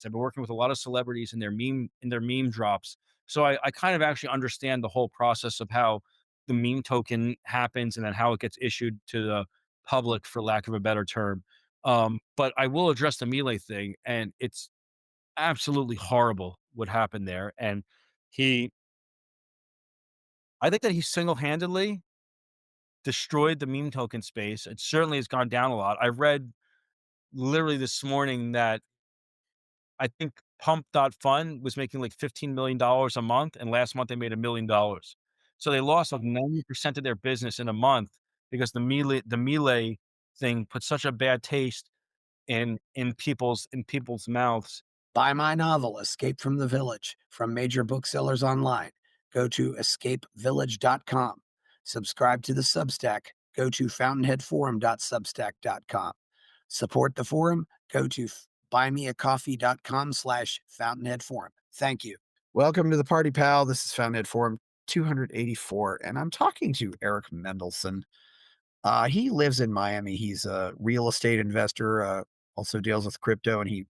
I've been working with a lot of celebrities in their meme drops. So I kind of actually understand the whole process of how the meme token happens and then how it gets issued to the public, for lack of a better term. But I will address the Melee thing, and it's absolutely horrible what happened there. And he, I think that he single handedly destroyed the meme token space. It certainly has gone down a lot. I read literally this morning that I think Pump.Fun was making like $15 million a month, and last month they made $1 million. So they lost like 90% of their business in a month because the Melee thing put such a bad taste in people's mouths. Buy my novel, Escape from the Village, from major booksellers online. Go to escapevillage.com. Subscribe to the Substack. Go to fountainheadforum.substack.com. Support the forum. Go to buymeacoffee.com/fountainheadforum. Thank you. Welcome to the party, pal. This is Fountainhead Forum 284, and I'm talking to Erik Mendelson. He lives in Miami. He's a real estate investor, also deals with crypto, and he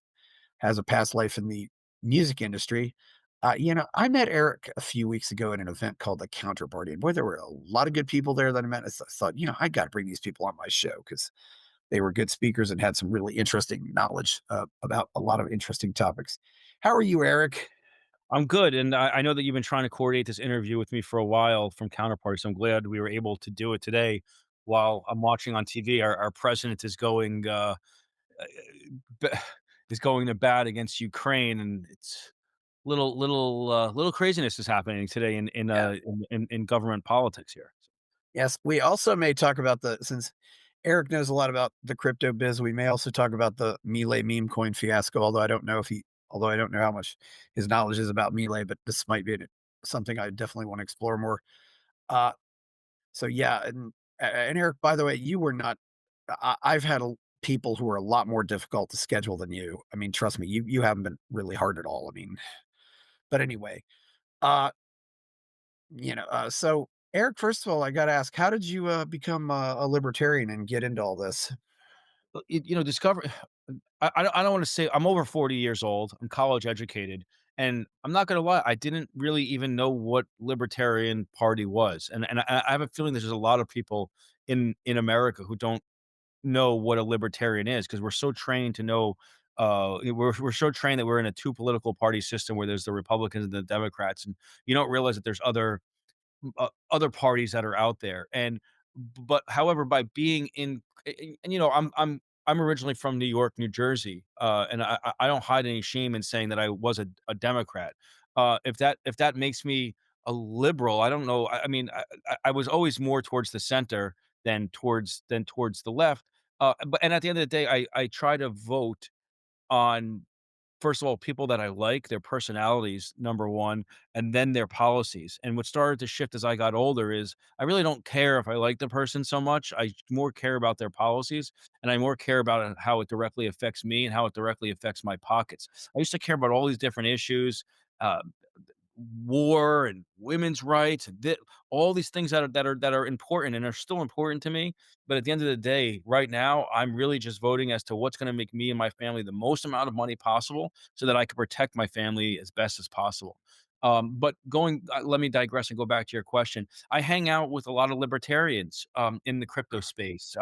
has a past life in the music industry. I met Eric a few weeks ago at an event called the Counterparty, and boy, there were a lot of good people there that I met. Thought, I got to bring these people on my show because they were good speakers and had some really interesting knowledge about a lot of interesting topics. How are you, Eric? I'm good, and I know that you've been trying to coordinate this interview with me for a while from Counterparty, so I'm glad we were able to do it today while I'm watching on TV. Our president uh, b is going to bat against Ukraine, and it's little craziness is happening today Yeah. in government politics here. Yes. We also may talk about since Eric knows a lot about the crypto biz, we may also talk about the Melee meme coin fiasco, although I don't know how much his knowledge is about Melee, but this might be something I definitely want to explore more. Uh, so yeah, and Eric, by the way, you were not. I've had people who are a lot more difficult to schedule than you. I mean, trust me, you haven't been really hard at all. I mean, but anyway, uh, so Eric, first of all, I got to ask, how did you become a libertarian and get into all this? Discover I don't wanna say I'm over 40 years old, I'm college educated, and I'm not gonna lie, I didn't really even know what Libertarian Party was, and I have a feeling there's a lot of people in America who don't know what a libertarian is because 'cause we're so trained to know, we're so trained that we're in a 2 political party system where there's the Republicans and the Democrats, and you don't realize that there's other parties that are out there. And but however, by being in and I'm originally from New York, New Jersey, and I don't hide any shame in saying that I was a Democrat. If that makes me a liberal, I don't know. I mean, I was always more towards the center than towards the left. But at the end of the day, I try to vote on, first of all, people that I like, their personalities, number 1, and then their policies. And what started to shift as I got older is I really don't care if I like the person so much. I more care about their policies, and I more care about how it directly affects me and how it directly affects my pockets. I used to care about all these different issues, uh, war and women's rights, and all these things that are important and are still important to me. But at the end of the day, right now, I'm really just voting as to what's going to make me and my family the most amount of money possible, so that I can protect my family as best as possible. Let me digress and go back to your question. I hang out with a lot of libertarians in the crypto space.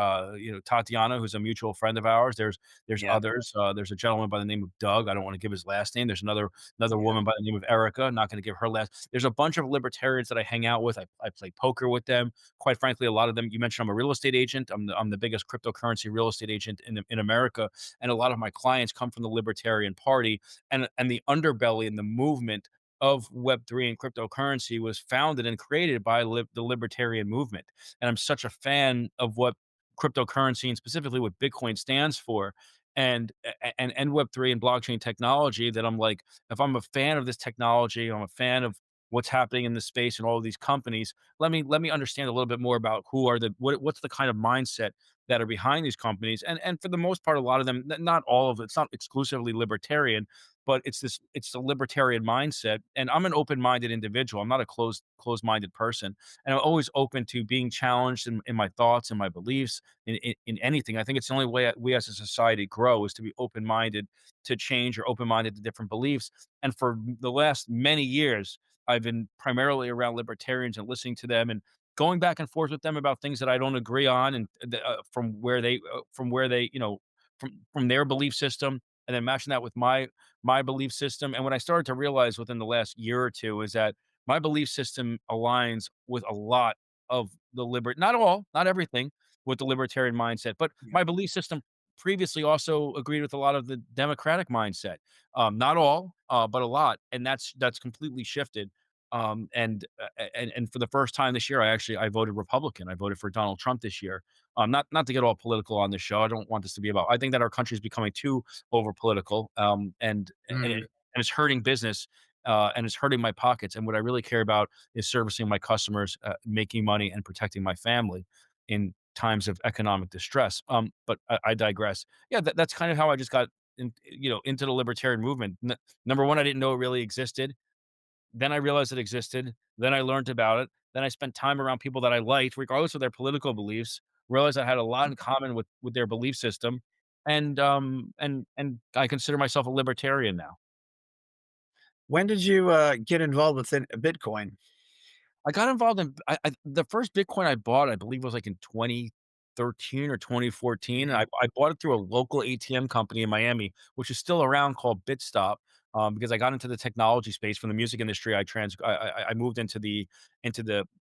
Tatiana, who's a mutual friend of ours. There's Yeah, others. There's a gentleman by the name of Doug. I don't want to give his last name. There's another yeah, woman by the name of Erica, not gonna give her last. There's a bunch of libertarians that I hang out with. I play poker with them. Quite frankly, a lot of them, you mentioned I'm a real estate agent. I'm the biggest cryptocurrency real estate agent in America, and a lot of my clients come from the Libertarian Party, and the underbelly and the movement of Web3 and cryptocurrency was founded and created by the libertarian movement. And I'm such a fan of what cryptocurrency and specifically what Bitcoin stands for, and Web3 and blockchain technology, that I'm like, if I'm a fan of this technology, I'm a fan of what's happening in the space and all of these companies. Let me understand a little bit more about who are what's the kind of mindset that are behind these companies. And for the most part, a lot of them, not all of it, it's not exclusively libertarian, but it's the libertarian mindset. And I'm an open-minded individual. I'm not a closed-minded person. And I'm always open to being challenged in my thoughts and my beliefs in anything. I think it's the only way we as a society grow is to be open-minded to change or open-minded to different beliefs. And for the last many years, I've been primarily around libertarians and listening to them and going back and forth with them about things that I don't agree on, and from where they, from their belief system, and then matching that with my belief system. And what I started to realize within the last year or two is that my belief system aligns with a lot of the not all, not everything with the libertarian mindset, but Yeah. my belief system previously also agreed with a lot of the democratic mindset. Not all, but a lot, and that's completely shifted. And for the first time this year, I voted Republican. I voted for Donald Trump this year. Not to get all political on this show. I don't want this to be about. I think that our country is becoming too over political, and it's hurting business, and it's hurting my pockets. And what I really care about is servicing my customers, making money, and protecting my family in times of economic distress. But I digress. Yeah, that's kind of how I just got into the libertarian movement. Number one, I didn't know it really existed. Then I realized it existed. Then I learned about it. Then I spent time around people that I liked, regardless of their political beliefs. Realized I had a lot in common with their belief system, and I consider myself a libertarian now. When did you, get involved with Bitcoin? I got involved in the first Bitcoin I bought, I believe, was, like, in 2013 or 2014, and Mhm. I bought it through a local ATM company in Miami, which is still around, called Bitstop, because I got into the technology space from the music industry. I moved into the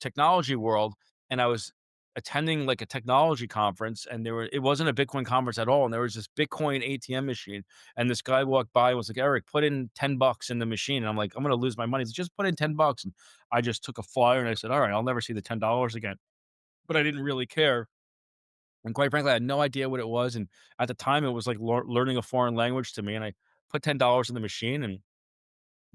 technology world, and I was attending, like, a technology conference, and it wasn't a Bitcoin conference at all, and there was this Bitcoin ATM machine, and this guy walked by and was like, "Eric, put in 10 bucks in the machine," and I'm like, "I'm gonna lose my money." He's like, "Just put in 10 bucks," and I just took a flyer and I said, "All right, I'll never see the $10 again." But I didn't really care. And quite frankly, I had no idea what it was. And at the time, it was like learning a foreign language to me. And I put $10 in the machine and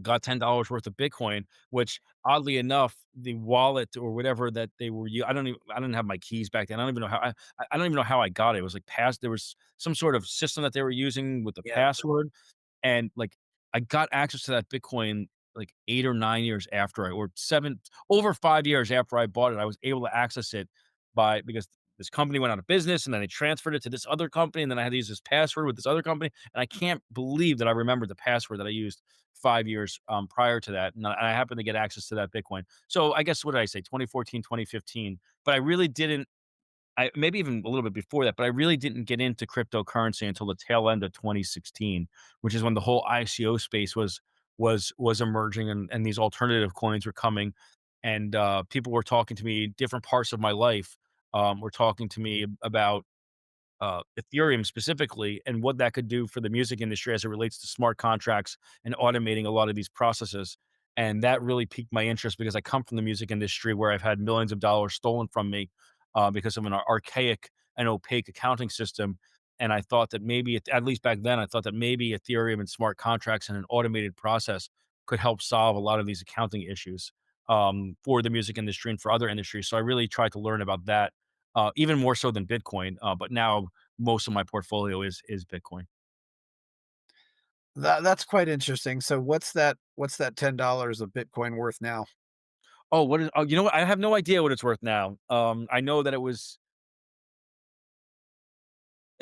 got $10 worth of Bitcoin, which oddly enough, the wallet or whatever that they were, I didn't have my keys back then. I don't even know how I don't even know how I got it. It was like there was some sort of system that they were using with the Yeah. password. And, like, I got access to that Bitcoin, like, 8 or 9 years after or 7 over 5 years after I bought it. I was able to access it because this company went out of business, and then they transferred it to this other company, and then I had to use this password with this other company, and I can't believe that I remembered the password that I used 5 years, prior to that, and I happened to get access to that Bitcoin. So, I guess, what did I say, 2014, 2015, but I really didn't. Maybe even a little bit before that, but I really didn't get into cryptocurrency until the tail end of 2016, which is when the whole ICO space was emerging, and these alternative coins were coming, and people were talking to me, different parts of my life, were talking to me about Ethereum specifically and what that could do for the music industry as it relates to smart contracts and automating a lot of these processes. And that really piqued my interest because I come from the music industry where I've had millions of dollars stolen from me because of an archaic and opaque accounting system. And I thought that maybe, at least back then, I thought that maybe Ethereum and smart contracts and an automated process could help solve a lot of these accounting issues for the music industry and for other industries. So I really tried to learn about that even more so than Bitcoin. But now most of my portfolio is Bitcoin. That's quite interesting. So what's that $10 of Bitcoin worth now? Oh, what is? Oh, you know what? I have no idea what it's worth now. I know that it was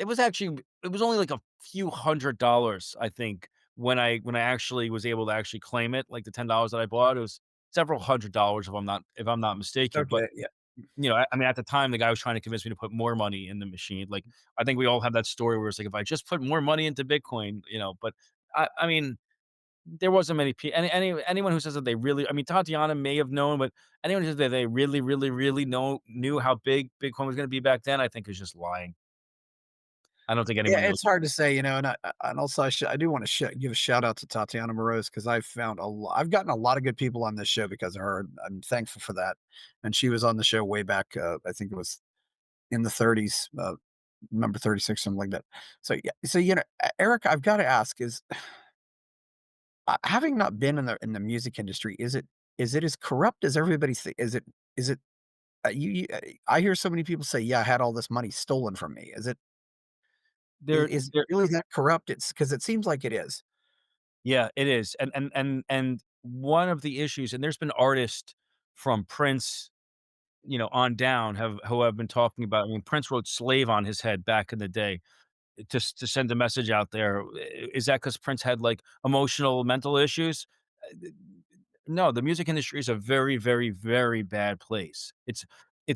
only like a few $100, I think, when I actually was able to actually claim it, like the $10 that I bought. It was several $100 if I'm not mistaken. But Okay, yeah. I mean, at the time, the guy was trying to convince me to put more money in the machine. Like, I think we all have that story where it's like, if I just put more money into Bitcoin, but I mean, there wasn't many people. Anyone who says that they really, I mean, Tatiana may have known, but anyone who says that they really, really, really knew how big Bitcoin was going to be back then, I think is just lying. I don't think Yeah, anyone knows. it's hard to say, and and also I do wanna give a shout out to Tatiana Moroz because I've gotten a lot of good people on this show because of her, and I'm thankful for that, and she was on the show way back, I think it was in the '30s, number 36, something like that. So, yeah, so, Eric, I've gotta ask, is having not been in the music industry, is it Is it as corrupt as everybody think? Is it I hear so many people say, "Yeah, I had all this money stolen from me." Is it There really that corrupt? It's because it seems like it is. Yeah, it is, and one of the issues, and there's been artists from Prince, on down who have been talking about. I mean, Prince wrote "Slave" on his head back in the day, just to send a message out there. Is that because Prince had, like, emotional, mental issues? No, the music industry is a very, very, very bad place. It's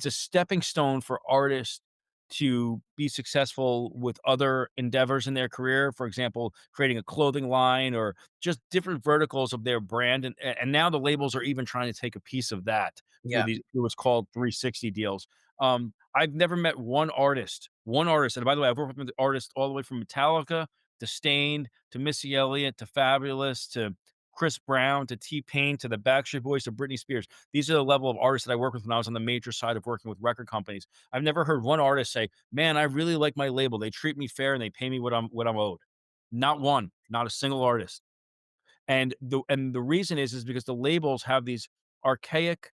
a stepping stone for artists to be successful with other endeavors in their career. For example, creating a clothing line or just different verticals of their brand, and now the labels are even trying to take a piece of that Yeah. through what's called 360 deals. I've never met one artist, and by the way, I've worked with artists all the way from Metallica to Stained to Missy Elliott to Fabulous to Chris Brown to T-Pain to the Backstreet Boys to Britney Spears. These are the level of artists that I work with when I was on the major side of working with record companies. I've never heard one artist say, "Man, I really like my label. They treat me fair and they pay me what I'm owed." Not one, not a single artist. And the reason is because the labels have these archaic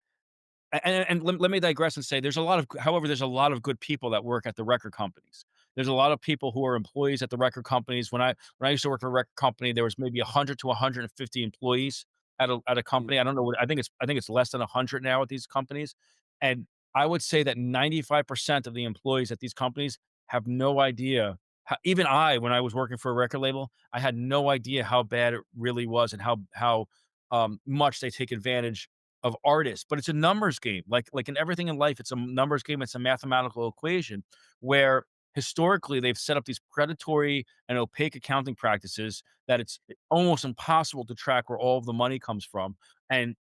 and let me digress and say there's a lot of good people that work at the record companies. There's a lot of people who are employees at the record companies. When I used to work for a record company, there was maybe 100 to 150 employees at a Mm. company. I don't know what I think it's less than 100 now at these companies. And I would say that 95% of the employees at these companies have no idea how, even when I was working for a record label, I had no idea how bad it really was and how much they take advantage of artists. But it's a numbers game. Like in everything in life, it's a numbers game, it's a mathematical equation where historically they've set up these predatory and opaque accounting practices that it's almost impossible to track where all of the money comes from. And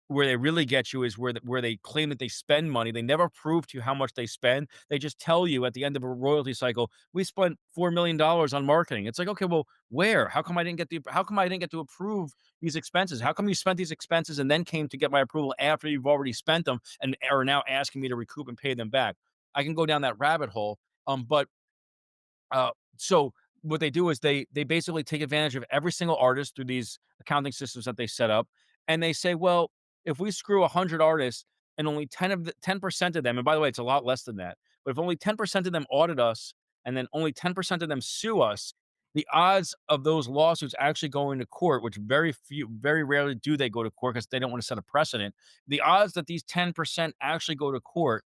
where they really get you is where they claim that they spend money. They never prove to you how much they spend. They just tell you at the end of a royalty cycle, "We spent $4 million on marketing." It's like, "Okay, well, where? How come I didn't get to approve these expenses? How come you spent these expenses and then came to get my approval after you've already spent them and are now asking me to recoup and pay them back?" I can go down that rabbit hole. So what they do is they basically take advantage of every single artist through these accounting systems that they set up, and they say, "Well, if we screw 100 artists and only 10% of them," and by the way, it's a lot less than that, but if only 10% of them audit us and then only 10% of them sue us, the odds of those lawsuits actually going to court, which very rarely do they go to court because they don't want to set a precedent. The odds that these 10% actually go to court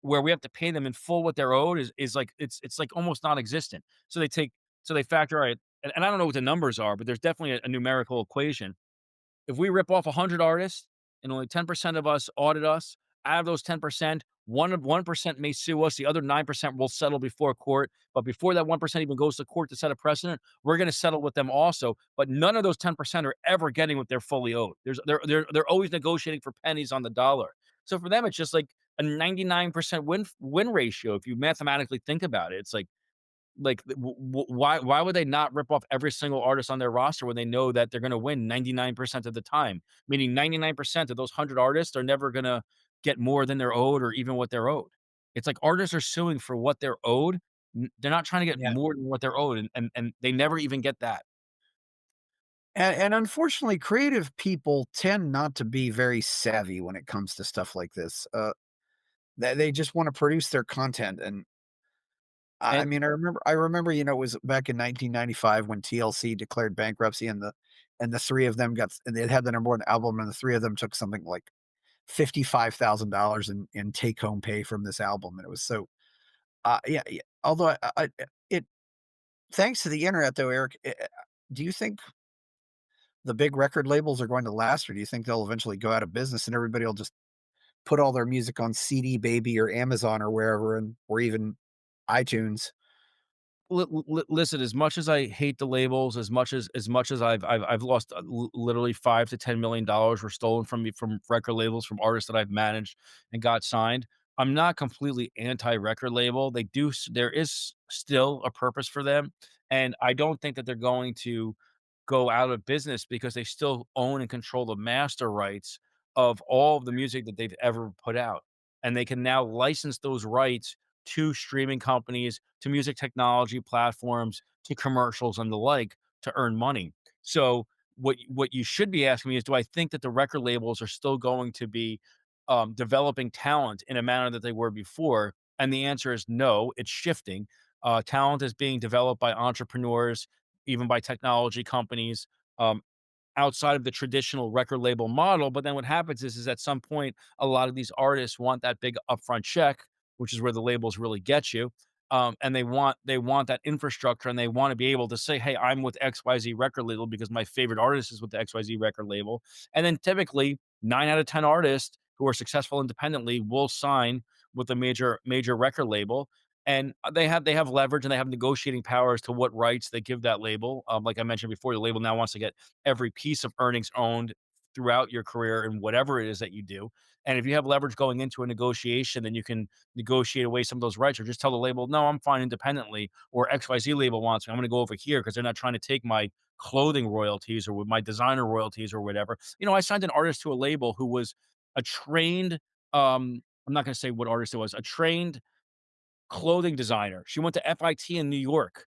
where we have to pay them in full what they're owed is like it's like almost non-existent. So they factor, all right, and I don't know what the numbers are, but there's definitely a numerical equation. If we rip off 100 artists and only 10% of us audit us, out of those 10%, 1% may sue us, the other 9% will settle before court. But before that 1% even goes to court to set a precedent, we're going to settle with them also. But none of those 10% are ever getting what they're fully owed. They're always negotiating for pennies on the dollar. So for them, it's just like a 99% win ratio. If you mathematically think about it, it's like, why would they not rip off every single artist on their roster when they know that they're gonna win 99% of the time? Meaning 99% of those 100 artists are never gonna get more than they're owed or even what they're owed. It's like artists are suing for what they're owed. They're not trying to get Yeah. more than what they're owed, and they never even get that. And unfortunately, creative people tend not to be very savvy when it comes to stuff like this. They just wanna produce their content, and I And mean, I remember, it was back in 1995 when TLC declared bankruptcy and the 3 of them and they had the number 1 album, and the 3 of them took something like $55,000 in take home pay from this album, and it was so, yeah, although it thanks to the internet though, Eric, do you think the big record labels are going to last, or do you think they'll eventually go out of business and everybody will just put all their music on CD Baby or Amazon or wherever, and or even iTunes? Listen, as much as I hate the labels, as much as I've lost, literally 5 to $10 million were stolen from me from record labels, from artists that I've managed and got signed. I'm not completely anti-record label. There is still a purpose for them, and I don't think that they're going to go out of business because they still own and control the master rights of all of the music that they've ever put out, and they can now license those rights to streaming companies, to music technology platforms, to commercials and the like to earn money. So what you should be asking me is, do I think that the record labels are still going to be, developing talent in a manner that they were before? And the answer is no, it's shifting. Talent is being developed by entrepreneurs, even by technology companies. Um, Outside of the traditional record label model. But then what happens is at some point, a lot of these artists want that big upfront check, which is where the labels really get you. And they want that infrastructure, and they want to be able to say, "Hey, I'm with XYZ record label because my favorite artist is with the XYZ record label." And then typically 9 out of 10 artists who are successful independently will sign with a major record label. And they have leverage, and they have negotiating power as to what rights they give that label. Like I mentioned before, the label now wants to get every piece of earnings owned throughout your career and whatever it is that you do. And if you have leverage going into a negotiation, then you can negotiate away some of those rights, or just tell the label, no, I'm fine independently, or XYZ label wants me. I'm going to go over here because they're not trying to take my clothing royalties or with my designer royalties or whatever. I signed an artist to a label who was a trained, I'm not going to say what artist it was, a trained clothing designer. She went to FIT in New York.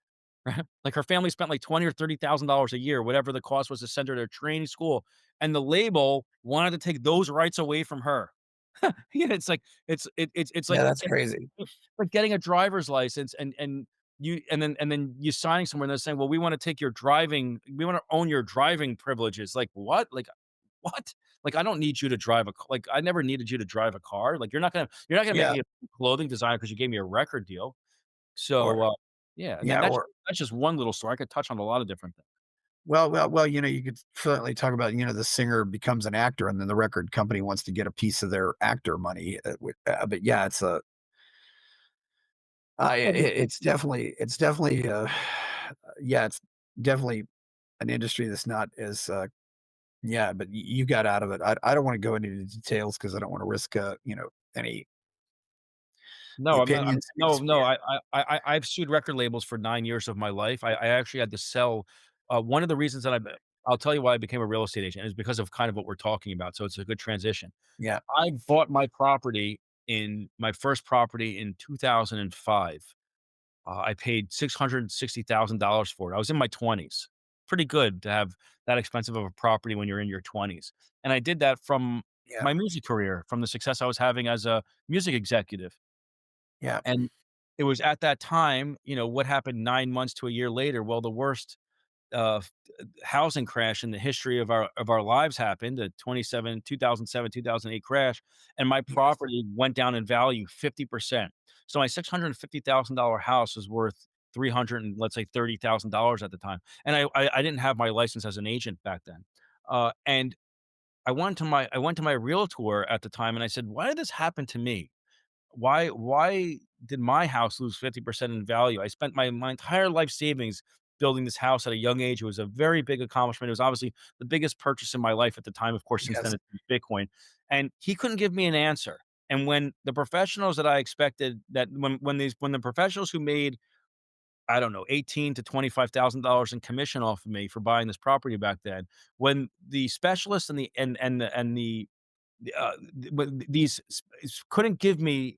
Right? Like, her family spent like 20 or $30,000 a year, whatever the cost was to send her to training school, and the label wanted to take those rights away from her. Yeah, it's Yeah, like that's crazy. like getting a driver's license, and then you signing somewhere and they're saying, "Well, we wanna take your driving we wanna own your driving privileges." Like, what? Like, what? Like, I don't need you to drive a c like, I never needed you to drive a car. Like, you're not gonna make Yeah, me a clothing designer because you gave me a record deal. So, or yeah, and then yeah, or that's just one little story. I could touch on a lot of different things. well, you could certainly talk about, the singer becomes an actor, and then the record company wants to get a piece of their actor money, but yeah, it's definitely, yeah, it's definitely an industry that's not as, yeah, but you got out of it. I don't wanna go into the details because I don't wanna risk, any the No, I'm not I'm opinions. no, Yeah, no, I've sued record labels for 9 years of my life. I actually had to sell, one of the reasons that I'll tell you why I became a real estate agent is because of kind of what we're talking about, so it's a good transition. yeah, I bought my first property in 2005. I paid $660,000 for it. I was in my 20s. Pretty good to have that expensive of a property when you're in your 20s, and I did that from yeah, my music career, from the success I was having as a music executive. yeah, And it was at that time, what happened 9 months to a year later? Well, the worst, f housing crash in the history of our lives happened, the 2007, 2008 crash, and my yes, property went down in value 50%. So my $650,000 house was worth 300 and, let's say, $30,000 at the time, and I didn't have my license as an agent back then. And I went to my realtor at the time, and I said, "Why did this happen to me? Why did my house lose 50% in value? I spent my entire life savings building this house at a young age. It was a very big accomplishment. It was obviously the biggest purchase in my life at the time. Of course, since then yes, it's been Bitcoin." And he couldn't give me an answer. And when the professionals that I expected that when the professionals who made, I don't know, 18 to $25,000 in commission off of me for buying this property back then, when the specialists when couldn't give me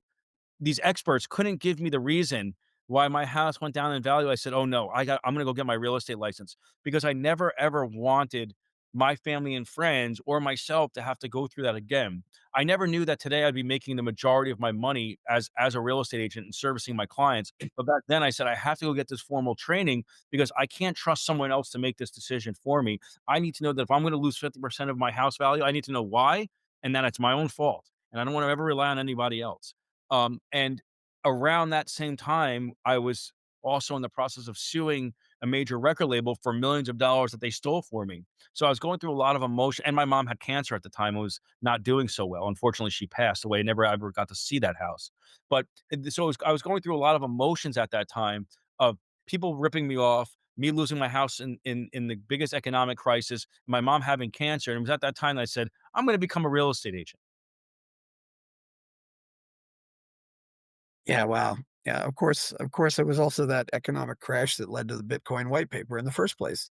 these experts couldn't give me the reason why my house went down in value. I said, "Oh, no, I'm gonna go get my real estate license," because I never ever wanted my family and friends or myself to have to go through that again. I never knew that today I'd be making the majority of my money as a real estate agent and servicing my clients. But back then I said, "I have to go get this formal training because I can't trust someone else to make this decision for me. I need to know that if I'm gonna lose 50% of my house value, I need to know why, and that it's my own fault. And I don't wanna ever rely on anybody else." And around that same time, I was also in the process of suing a major record label for millions of dollars that they stole for me. So I was going through a lot of emotion, and my mom had cancer at the time and was not doing so well. Unfortunately, she passed away. Never ever got to see that house. But I was going through a lot of emotions at that time of people ripping me off, me losing my house in the biggest economic crisis, my mom having cancer. And it was at that time that I said, I'm going to become a real estate agent. yeah, wow. Yeah, of course, it was also that economic crash that led to the Bitcoin white paper in the first place.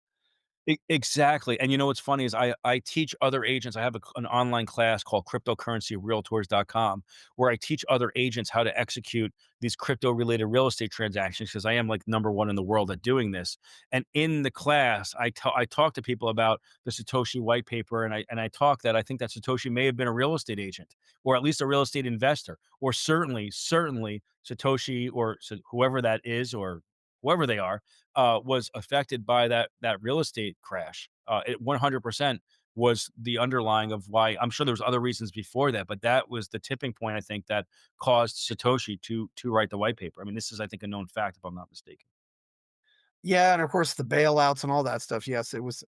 Exactly, and you know what's funny is I teach other agents. I have an online class called cryptocurrencyrealtors.com, where I teach other agents how to execute these crypto-related real estate transactions because I am, like, number 1 in the world at doing this, and in the class, I talk to people about the Satoshi white paper, and I talk that I think that Satoshi may have been a real estate agent, or at least a real estate investor, or certainly Satoshi or whoever that is or whoever they are, was affected by that real estate crash. It 100% was the underlying of why. I'm sure there was other reasons before that, but that was the tipping point, I think, that caused Satoshi to write the white paper. I mean, this is, I think, a known fact, if I'm not mistaken. Yeah, and of course, the bailouts and all that stuff, yes, it was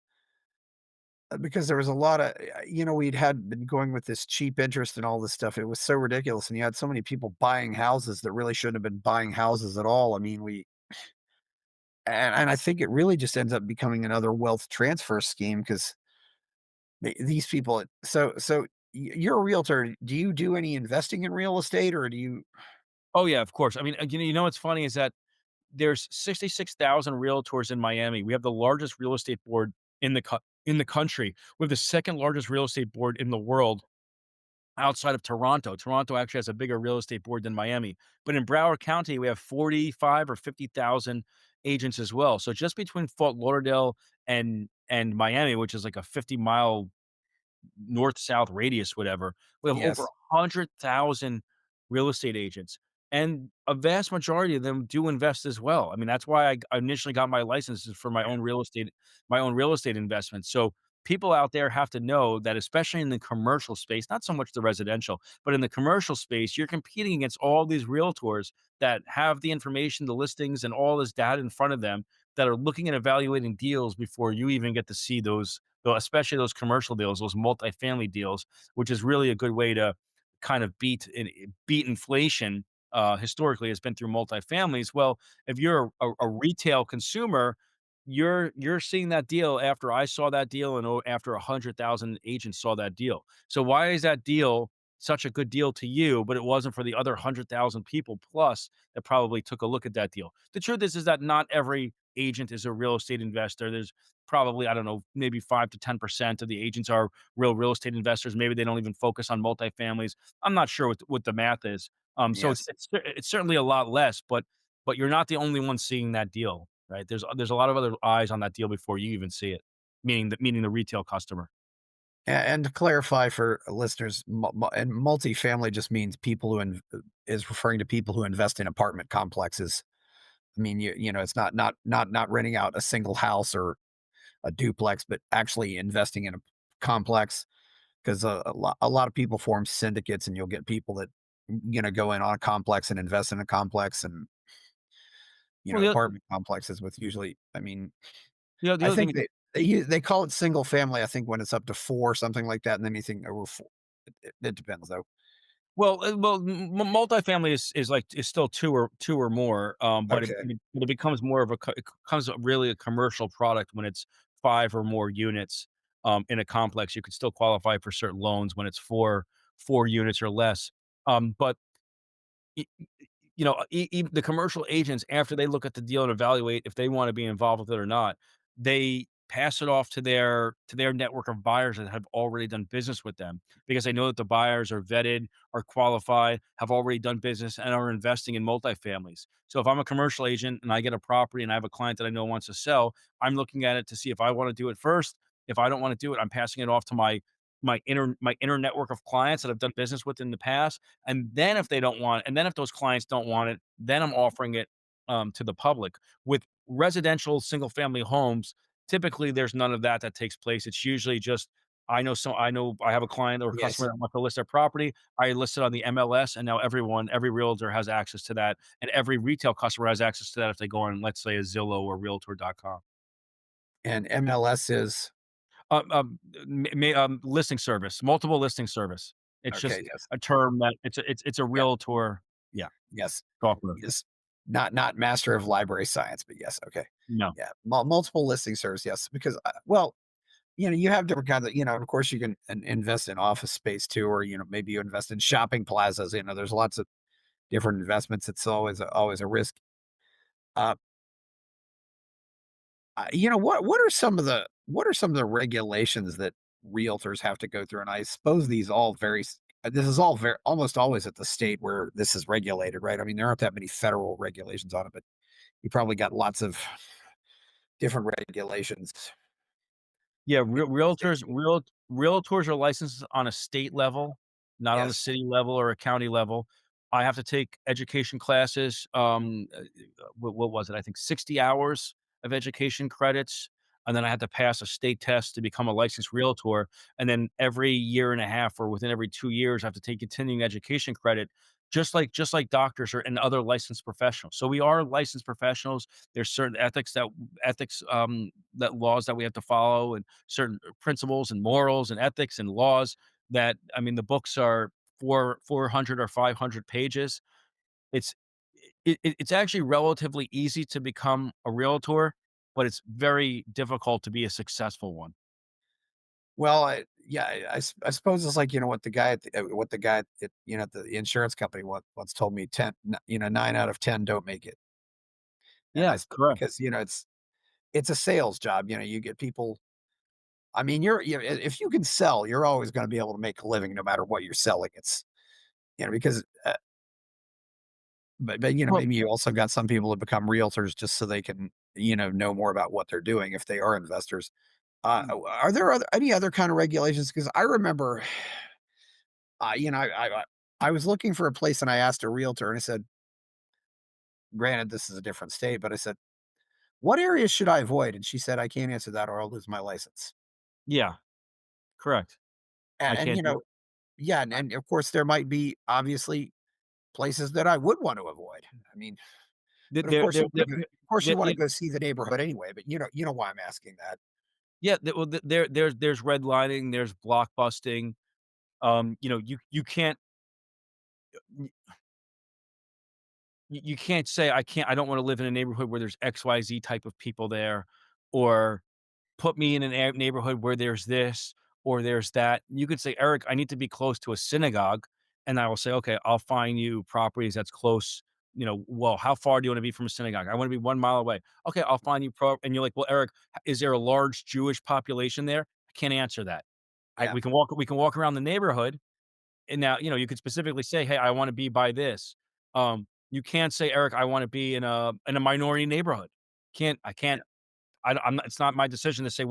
because there was a lot of we'd had been going with this cheap interest and all this stuff. It was so ridiculous, and you had so many people buying houses that really shouldn't have been buying houses at all. I mean, we and I think it really just ends up becoming another wealth transfer scheme because these people you're a realtor. Do you do any investing in real estate, or do you Oh, yeah, of course. I mean, you know what's funny is that there's 66,000 realtors in Miami. We have the largest real estate board in the country. We have the second largest real estate board in the world outside of Toronto. Toronto actually has a bigger real estate board than Miami. But in Broward County, we have 45 or 50,000 agents as well. So just between Fort Lauderdale and Miami, which is like a 50-mile north-south radius, whatever, we have over yes, 100,000 real estate agents, and a vast majority of them do invest as well. I mean, that's why I initially got my licenses for my own real estate investments. So, people out there have to know that, especially in the commercial space, not so much the residential, but in the commercial space, you're competing against all these realtors that have the information, the listings, and all this data in front of them that are looking and evaluating deals before you even get to see those, especially those commercial deals, those multifamily deals, which is really a good way to kind of beat inflation. Historically, has been through multifamilies. Well, if you're a retail consumer, you're seeing that deal after I saw that deal, and after 100,000 agents saw that deal. So why is that deal such a good deal to you, but it wasn't for the other 100,000 people plus that probably took a look at that deal? The truth is that not every agent is a real estate investor. There's probably, I don't know, maybe 5 to 10% of the agents are real estate investors. Maybe they don't even focus on multifamilies. I'm not sure what the math is. So yes. it's certainly a lot less, but you're not the only one seeing that deal, right? There's a lot of other eyes on that deal before you even see it, meaning the retail customer. And to clarify for listeners, and multifamily just means people is referring to people who invest in apartment complexes. I mean, it's not renting out a single house or a duplex, but actually investing in a complex. Because a lot of people form syndicates, and you'll get people that go in on a complex and invest in a complex, and Well, apartment complexes with usually. I mean, the I other think thing. they call it single family. I think when it's up to four, something like that, and anything over four. It depends though. Multifamily is still 2 or more, but Okay. it becomes more of it becomes really a commercial product when it's 5 or more units, in a complex. You could still qualify for certain loans when it's 4 units or less. But E e you know, the commercial agents, after they look at the deal and evaluate if they wanna be involved with it or not, they pass it off to their network of buyers that have already done business with them, because they know that the buyers are vetted, are qualified, have already done business, and are investing in multifamilies. So if I'm a commercial agent and I get a property and I have a client that I know wants to sell, I'm looking at it to see if I wanna do it first. If I don't wanna do it, I'm passing it off to my inner network of clients that I've done business with in the past, and then if those clients don't want it, then I'm offering it, to the public. With residential single family homes, typically there's none of that takes place. It's usually just, I know I have a client or a customer Yes. that wants to list their property. I list it on the MLS, and now every realtor has access to that, and every retail customer has access to that if they go on, let's say, a Zillow or Realtor.com. And MLS is Listing service, multiple listing service. It's okay. just Yes. a term that it's a Yep. realtor. Yeah, Yes. software. Yes. Not master of library science, but yes. Okay. No. Yeah. Multiple listing service. Yes. Because well, you have different kinds of, of course you can invest in office space too, or, maybe you invest in shopping plazas. There's lots of different investments. It's always a risk. Uh, what are some of the regulations that realtors have to go through? And I suppose these all this is all very almost always at the state where this is regulated, right? I mean, there aren't that many federal regulations on it, but you probably got lots of different regulations Yeah, in the state. realtors are licensed on a state level, not on a Yes. city level or a county level. I have to take education classes, what was it? I think 60 hours of education credits, and then I had to pass a state test to become a licensed realtor, and then every year and a half or within every 2 years, I have to take continuing education credit, just like doctors or and other licensed professionals. So we are licensed professionals. There's certain ethics, that laws that we have to follow, and certain principles and morals and ethics and laws that, I mean, the books are 400 or 500 pages. It's it's actually relatively easy to become a realtor, but it's very difficult to be a successful one. Well, yeah, I suppose it's like, what the guy what the guy at, at the insurance company once told me 9 out of 10 don't make it. And Yeah, correct. because, it's a sales job, you get people. I mean, if you can sell, you're always going to be able to make a living no matter what you're selling. Because, but, Well, maybe you also got some people that become realtors just so they can, know more about what they're doing if they are investors. mm, Are there any other kind of regulations? Because I remember, I was looking for a place and I asked a realtor and I said, granted, this is a different state, but I said, what areas should I avoid? And she said, I can't answer that or I'll lose my license. yeah, correct. I And can't do yeah, and of course there might be obviously places that I would want to avoid. I mean, th but of there course there you there want to go, there of course you there want to yeah, go see the neighborhood anyway. But you know why I'm asking that. yeah, well, there's redlining, there's blockbusting, you can't you can't say, I don't wanna live in a neighborhood where there's XYZ type of people there, or put me in an neighborhood where there's this or there's that. You could say, "Eric, I need to be close to a synagogue," and I will say, "Okay, I'll find you properties that's close." "Well, how far do you wanna be from a synagogue?" "I wanna be 1 mile away." "Okay, I'll find you," and you're like, "Well, Eric, is there a large Jewish population there?" I can't answer that. I Yeah, we can walk around the neighborhood, and now, you could specifically say, "Hey, I wanna be by this." You can't say, "Eric, I wanna be in a minority neighborhood." I yeah, can't I'm not, it's not my decision to say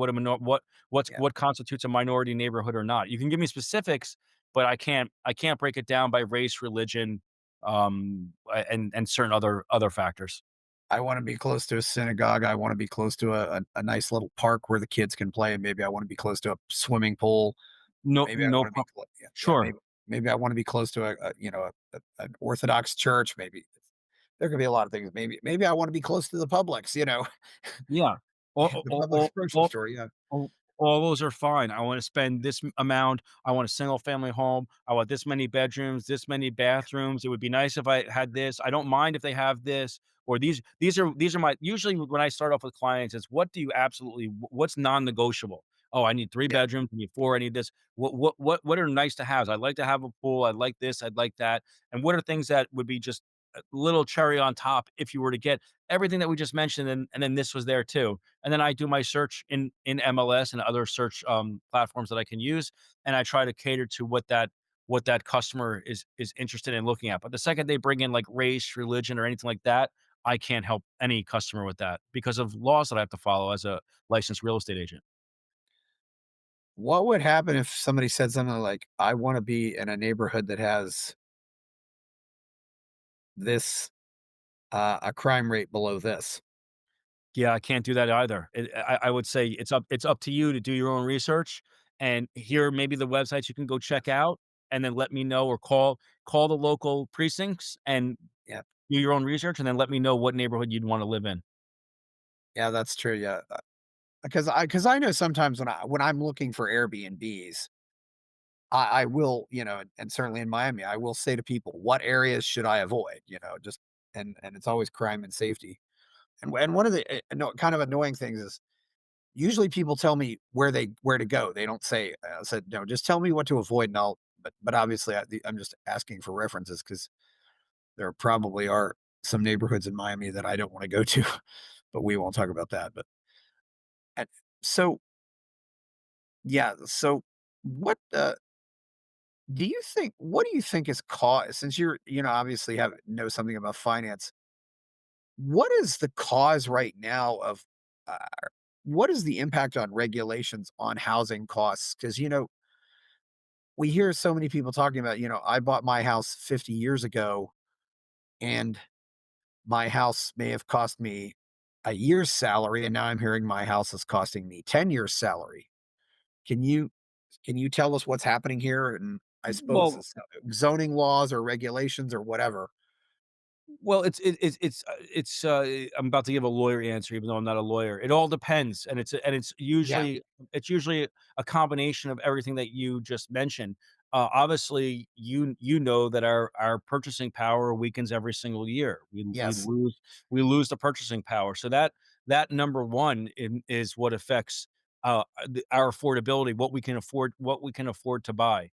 yeah. what constitutes a minority neighborhood or not. You can give me specifics, but I can't break it down by race, religion, and certain other factors. I want to be close to a synagogue. I want to be close to a nice little park where the kids can play. Maybe I want to be close to a swimming pool. No Maybe I no want to be prob yeah, Sure. maybe I want to be close to an Orthodox church. Maybe there could be a lot of things. Maybe I want to be close to the Publix. Yeah. The Publix grocery All store. Yeah, Oh, all those are fine. I wanna spend this amount. I want a single family home. I want this many bedrooms, this many bathrooms. It would be nice if I had this. I don't mind if they have this, or these are my, usually when I start off with clients, it's what do you absolutely what's non-negotiable? "Oh, I need 3 yeah, bedrooms, I need 4, I need this." What are nice to haves? I'd like to have a pool, I'd like this, I'd like that. And what are things that would be just a little cherry on top if you were to get everything that we just mentioned, and then this was there too. And then I do my search in MLS and other search, platforms that I can use, and I try to cater to what that customer is interested in looking at. But the second they bring in, like, race, religion, or anything like that, I can't help any customer with that because of laws that I have to follow as a licensed real estate agent. what would happen if somebody said something like, "I want to be in a neighborhood that has this a crime rate below this"? Yeah, I can't do that either. I would say it's up to you to do your own research, and here maybe the websites you can go Yeah, check out, and then let me know, or call the local precincts and yeah, do your own research, and then let me know what neighborhood you'd wanna live in. yeah. That's true. Yeah, because I know sometimes when I'm looking for Airbnbs, I will, and certainly in Miami, I will say to people, "What areas should I avoid?" Just and it's always crime and safety. And one of the no, kind of annoying things is usually people tell me where to go. They don't say, said, "No, just tell me what to avoid," and I'll. But obviously, I'm just asking for references because there probably are some neighborhoods in Miami that I don't want to go to, but we won't talk about that. But And so, yeah, so what, what do you think is cause since obviously know something about finance, what is the cause right now of, uh, what is the impact on regulations on housing costs? Because we hear so many people talking about, I bought my house 50 years ago and my house may have cost me a year's salary, and now I'm hearing my house is costing me 10 years salary. Can you can you tell us what's happening here? And I suppose Well, it's zoning laws or regulations or whatever. Well, I'm about to give a lawyer answer, even though I'm not a lawyer. It all depends, and Yeah. it's usually a combination of everything that you just mentioned. Obviously, you know that our purchasing power weakens every single year. Yes. We lose the purchasing power, so that number one is what affects our affordability, what we can afford to buy.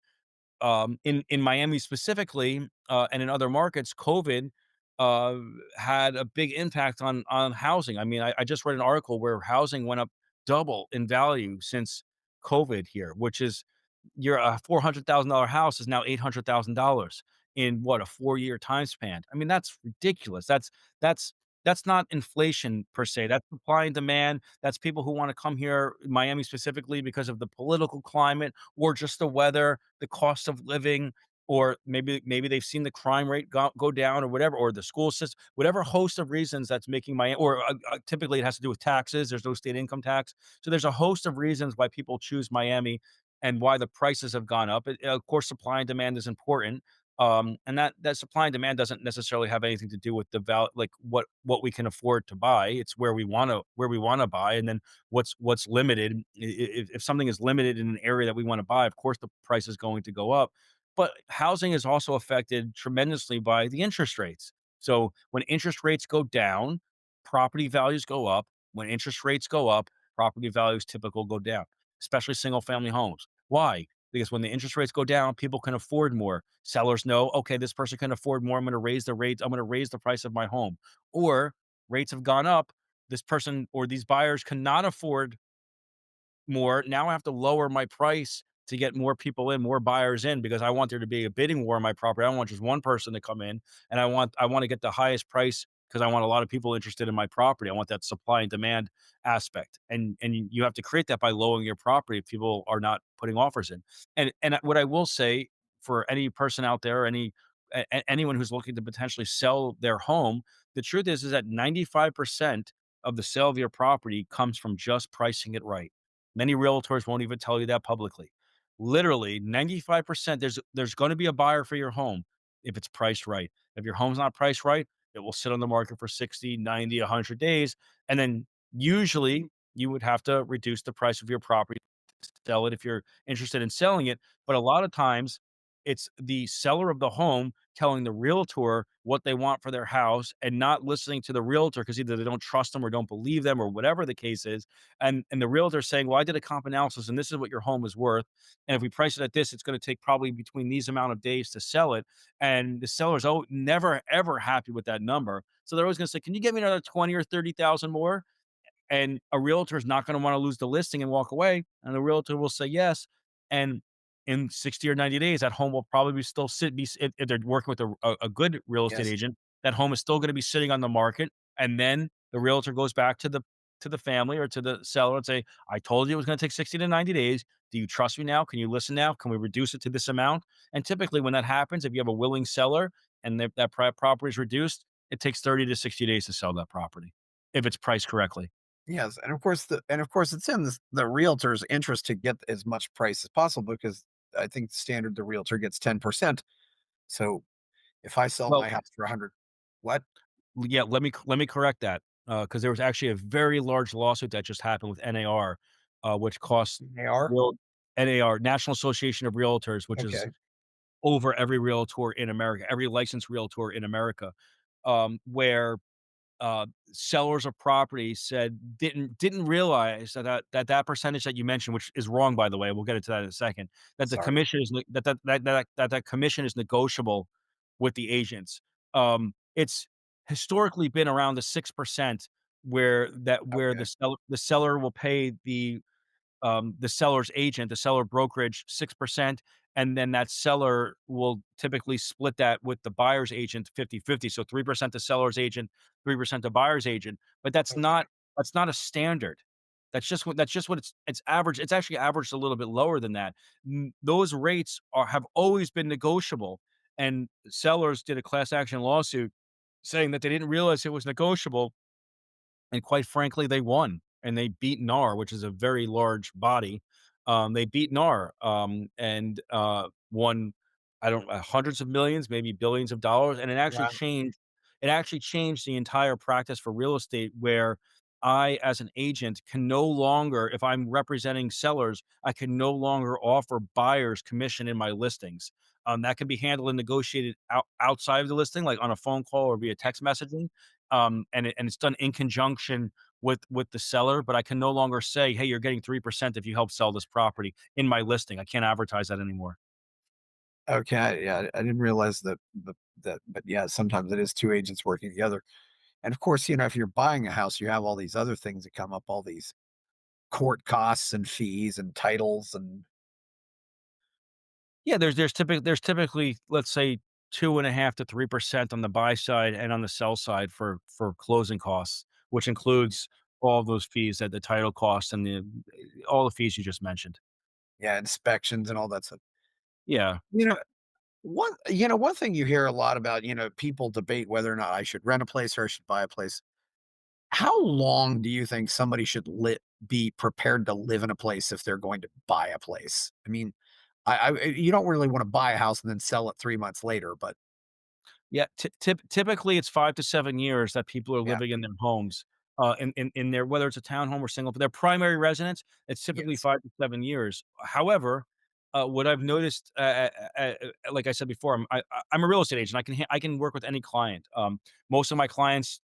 In Miami specifically, and in other markets, COVID uh, had a big impact on housing. I mean, I just read an article where housing went up double in value since COVID here, which is your $400,000 house is now $800,000 in what, a 4-year time span. I mean, that's ridiculous. That's that's not inflation per se. That's supply and demand. That's people who want to come here, Miami specifically, because of the political climate or just the weather, the cost of living, or maybe they've seen the crime rate go down or whatever, or the school system, whatever host of reasons that's making Miami, or typically it has to do with taxes. There's no state income tax, so there's a host of reasons why people choose Miami and why the prices have gone up. Of course, supply and demand is important. And that supply and demand doesn't necessarily have anything to do with like what we can afford to buy. It's where we want to buy, and then what's limited. If something is limited in an area that we want to buy, of course the price is going to go up. But housing is also affected tremendously by the interest rates. So when interest rates go down, property values go up. When interest rates go up, property values typically go down, especially single family homes. Why? Because when the interest rates go down, people can afford more. Sellers know, okay, this person can afford more. I'm going to raise the rates. I'm going to raise the price of my home. Or rates have gone up. This person or these buyers cannot afford more. Now I have to lower my price to get more people in, more buyers in, because I want there to be a bidding war on my property. I don't want just one person to come in, and I want to get the highest price because I want a lot of people interested in my property. I want that supply and demand aspect, and you have to create that by lowering your property if people are not putting offers in. And what I will say for any person out there, anyone who's looking to potentially sell their home, the truth is that 95% of the sale of your property comes from just pricing it right. Many realtors won't even tell you that publicly. Literally 95%, there's gonna be a buyer for your home if it's priced right. If your home's not priced right, it will sit on the market for 60, 90, 100 days, and then usually you would have to reduce the price of your property to sell it if you're interested in selling it, but a lot of times, it's the seller of the home telling the realtor what they want for their house and not listening to the realtor because either they don't trust them or don't believe them or whatever the case is, and the realtor saying, "Well, I did a comp analysis and this is what your home is worth. And if we price it at this, it's going to take probably between these amount of days to sell it." And the seller's never ever happy with that number. So they're always going to say, "Can you get me another 20 or 30,000 more?" And a realtor is not gonna wanna lose the listing and walk away, and the realtor will say yes, and in 60 or 90 days, that home will probably be still sit be if they're working with a good real estate Yes. agent, that home is still gonna be sitting on the market, and then the realtor goes back to the family or to the seller and say, "I told you it was gonna take 60 to 90 days. Do you trust me now? Can you listen now? Can we reduce it to this amount?" And typically, when that happens, if you have a willing seller and that property is reduced, it takes 30 to 60 days to sell that property if it's priced correctly. Yes, and of course it's in the realtor's interest to get as much price as possible because I think standard the realtor gets 10%. So if I sell Well, my house for 100, what? yeah, let me correct that, because there was actually a very large lawsuit that just happened with NAR, which cost They are? real NAR, National Association of Realtors, which is Okay. over every realtor in America, every licensed realtor in America, where sellers of property said didn't realize that percentage that you mentioned, which is wrong, by the way, we'll get into that in a second, that the Sorry. commission is that commission is negotiable with the agents. It's historically been around the 6%, where Okay. the seller will pay the seller's agent, the seller brokerage 6%, and then that seller will typically split that with the buyer's agent 50-50. So 3% the seller's agent, 3% the buyer's agent. But Okay. that's not a standard. That's just what it's average. It's actually averaged a little bit lower than that. Those rates are have always been negotiable. And sellers did a class action lawsuit saying that they didn't realize it was negotiable, and quite frankly, they won, and they beat NAR, which is a very large body. They beat NAR, and won, I don't hundreds of millions, maybe billions of dollars, and Wow. it actually changed the entire practice for real estate where I, as an agent, can no longer, if I'm representing sellers, I can no longer offer buyers commission in my listings. That can be handled and negotiated outside of the listing, like on a phone call or via text messaging, and it's done in conjunction with the seller, but I can no longer say, "Hey, you're getting 3% if you help sell this property," in my listing. I can't advertise that anymore. Okay. Yeah, I didn't realize that, but yeah, sometimes it is two agents working together. And of course, if you're buying a house, you have all these other things that come up, all these court costs and fees and titles and Yeah, there's typically, let's say, 2.5 to 3% on the buy side and on the sell side for closing costs, which includes all those fees, that the title costs and the all the fees you just mentioned. yeah, inspections and all that stuff. Yeah. You know, one thing you hear a lot about, people debate whether or not I should rent a place or I should buy a place. How long do you think somebody should be prepared to live in a place if they're going to buy a place? I mean, you don't really want to buy a house and then sell it 3 months later, but Yeah, typically, it's 5 to 7 years that people are yeah, living in their homes, in their, whether it's a townhome or single, their primary residence, it's typically yes, 5 to 7 years. However, what I've noticed, like I said before, I'm a real estate agent. I can work with any client. Most of my clients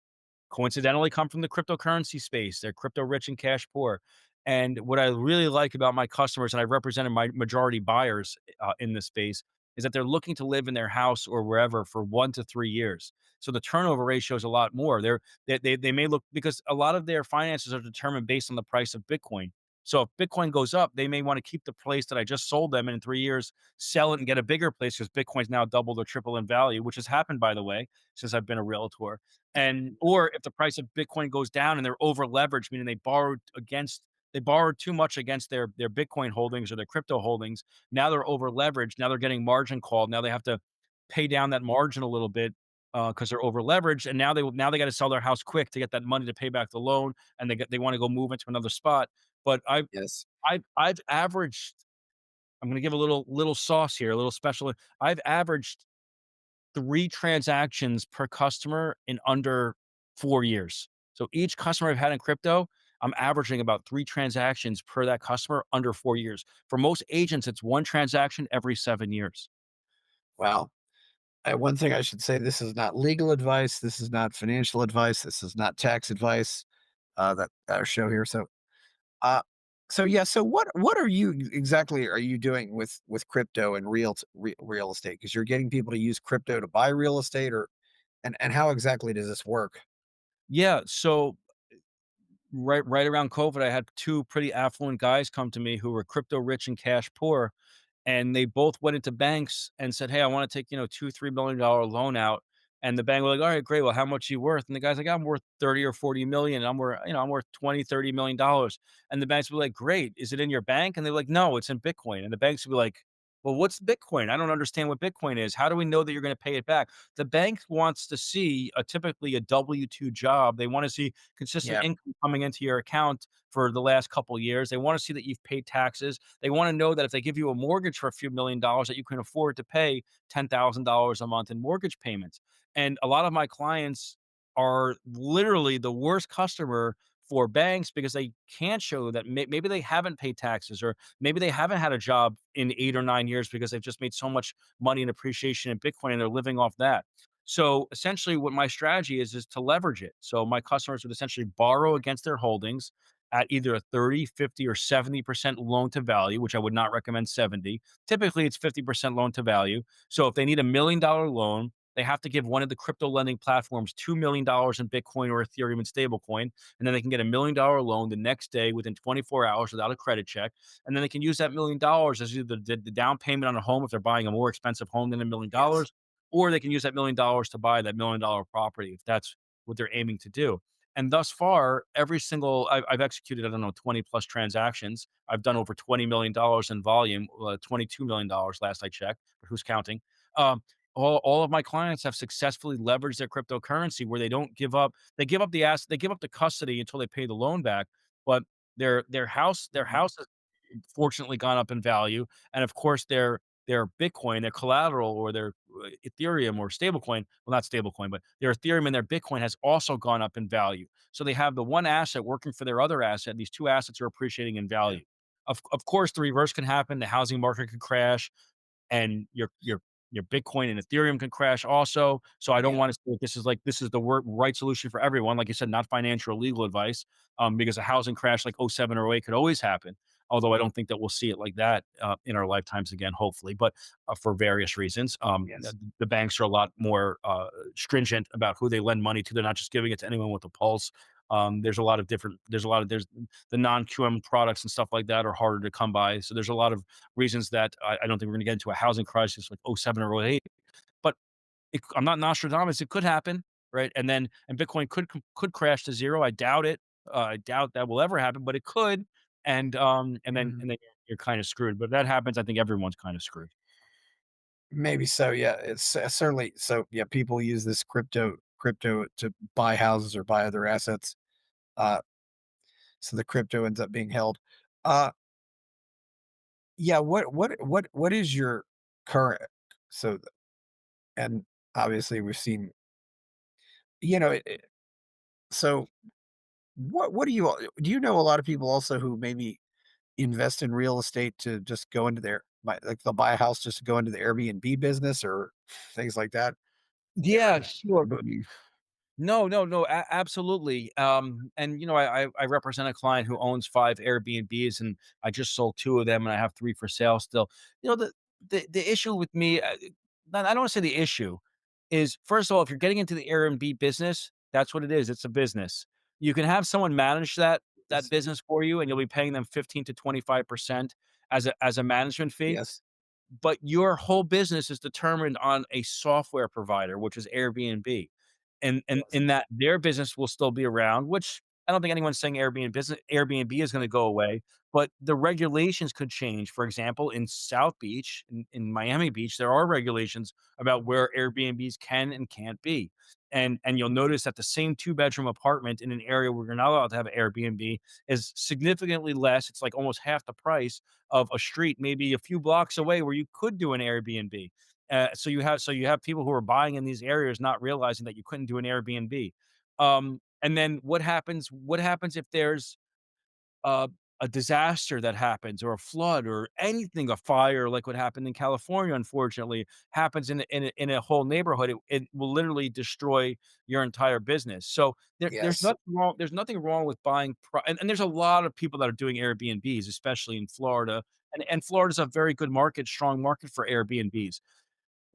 coincidentally come from the cryptocurrency space. They're crypto rich and cash poor. And what I really like about my customers, and I've represented my majority buyers in this space, is that they're looking to live in their house or wherever for 1 to 3 years. So the turnover ratio is a lot more. They may look, because a lot of their finances are determined based on the price of Bitcoin. So if Bitcoin goes up, they may want to keep the place that I just sold them, and in 3 years, sell it and get a bigger place because Bitcoin's now doubled or triple in value, which has happened, by the way, since I've been a realtor. And or if the price of Bitcoin goes down and they're over leveraged, meaning they borrowed too much against their Bitcoin holdings or their crypto holdings. Now they're over leveraged. Now they're getting margin called. Now they have to pay down that margin a little bit because they're over leveraged, and now they got to sell their house quick to get that money to pay back the loan, and they want to go move into another spot. But yes, I've averaged. I'm going to give a little sauce here, a little special. I've averaged 3 transactions per customer in under 4 years. So each customer I've had in crypto, I'm averaging about 3 transactions per that customer under 4 years. For most agents, it's 1 transaction every 7 years. wow. One thing I should say: this is not legal advice. This is not financial advice. This is not tax advice. That our show here. Uh, so yeah. So what are you exactly are you doing with crypto and real estate? Because you're getting people to use crypto to buy real estate, or and how exactly does this work? Yeah, so right around COVID, I had 2 pretty affluent guys come to me who were crypto rich and cash poor, and they both went into banks and said, "Hey, I want to take, 2, $3 million loan out." And the bank was like, "All right, great. Well, how much you worth?" And the guy's like, "I'm worth 30 or 40 million. I'm worth 20, $30 million." And the banks would be like, "Great. Is it in your bank?" And they're like, "No, it's in Bitcoin." And the banks would be like, "Well, what's Bitcoin? I don't understand what Bitcoin is. How do we know that you're going to pay it back?" The bank wants to see typically a W-2 job. They want to see consistent Yeah, income coming into your account for the last couple years. They want to see that you've paid taxes. They wanna know that if they give you a mortgage for a few million dollars, that you can afford to pay $10,000 a month in mortgage payments. And a lot of my clients are literally the worst customer for banks because they can't show that maybe they haven't paid taxes, or maybe they haven't had a job in 8 or 9 years because they've just made so much money in appreciation in Bitcoin and they're living off that. So, essentially, what my strategy is to leverage it. So my customers would essentially borrow against their holdings at either a 30, 50, or 70% loan to value, which I would not recommend 70. Typically, it's 50% loan to value. So if they need $1 million loan, they have to give one of the crypto lending platforms $2 million in Bitcoin or Ethereum and stablecoin, and then they can get $1 million loan the next day within 24 hours without a credit check. And then they can use that $1 million as either the down payment on a home if they're buying a more expensive home than $1 million, Yes. or they can use that $1 million to buy that $1 million property if that's what they're aiming to do. And thus far, every single I've executed, I don't know, 20 plus transactions. I've done over $20 million in volume, $22 million last I checked, but who's counting? Um, all of my clients have successfully leveraged their cryptocurrency where they don't give up. They give up the asset, they give up the custody until they pay the loan back, but their Mhm. house has fortunately gone up in value, and of course their Bitcoin, their collateral, or their Ethereum or stablecoin, well, not stablecoin, but their Ethereum and their Bitcoin has also gone up in value. So they have the one asset working for their other asset. These two assets are appreciating in Yeah. value. Of course, the reverse can happen. The housing market could crash, and your Bitcoin and Ethereum can crash also. So I don't Yeah. want to say that this is the right solution for everyone. Like you said, not financial or legal advice, because a housing crash like '07 or '08 could always happen. Although I don't think that we'll see it like that in our lifetimes again, hopefully. But for various reasons, Yes. the banks are a lot more stringent about who they lend money to. They're not just giving it to anyone with a pulse. There's the non QM products and stuff like that are harder to come by. So there's a lot of reasons that I don't think we're going to get into a housing crisis like '07 or '08. But I'm not Nostradamus. It could happen, right? And Bitcoin could crash to zero. I doubt it. I doubt that will ever happen, but it could. And Mhm. then you're kind of screwed. But if that happens, I think everyone's kind of screwed. Maybe so, yeah, it's certainly so, yeah, people use this crypto to buy houses or buy other assets, uh, so the crypto ends up being held. Uh, yeah, what is your current so and obviously we've seen, it so what do you all do you know a lot of people also who maybe invest in real estate to just go into their like, they'll buy a house just to go into the Airbnb business or things like that? Yeah, sure. Airbnb. No, no, no, absolutely. And I represent a client who owns 5 Airbnbs, and I just sold 2 of them, and I have 3 for sale still. You know, the issue with me, I don't wanna say the issue, is first of all, if you're getting into the Airbnb business, that's what it is. It's a business. You can have someone manage that Yes, business for you, and you'll be paying them 15 to 25% as a management fee, yes, but your whole business is determined on a software provider, which is Airbnb. And yes, in that their business will still be around, which I don't think anyone's saying Airbnb is gonna go away, but the regulations could change. For example, in South Beach, in Miami Beach, there are regulations about where Airbnbs can and can't be. And you'll notice that the same two-bedroom apartment in an area where you're not allowed to have an Airbnb is significantly less. It's like almost half the price of a street, maybe a few blocks away where you could do an Airbnb. So you have people who are buying in these areas not realizing that you couldn't do an Airbnb. And then what happens if there's uh, a disaster that happens, or a flood, or anything, a fire like what happened in California, unfortunately, happens in a whole neighborhood, it will literally destroy your entire business. So yes, there's nothing wrong with buying and there's a lot of people that are doing Airbnbs, especially in Florida. And Florida's a very good market, strong market for Airbnbs.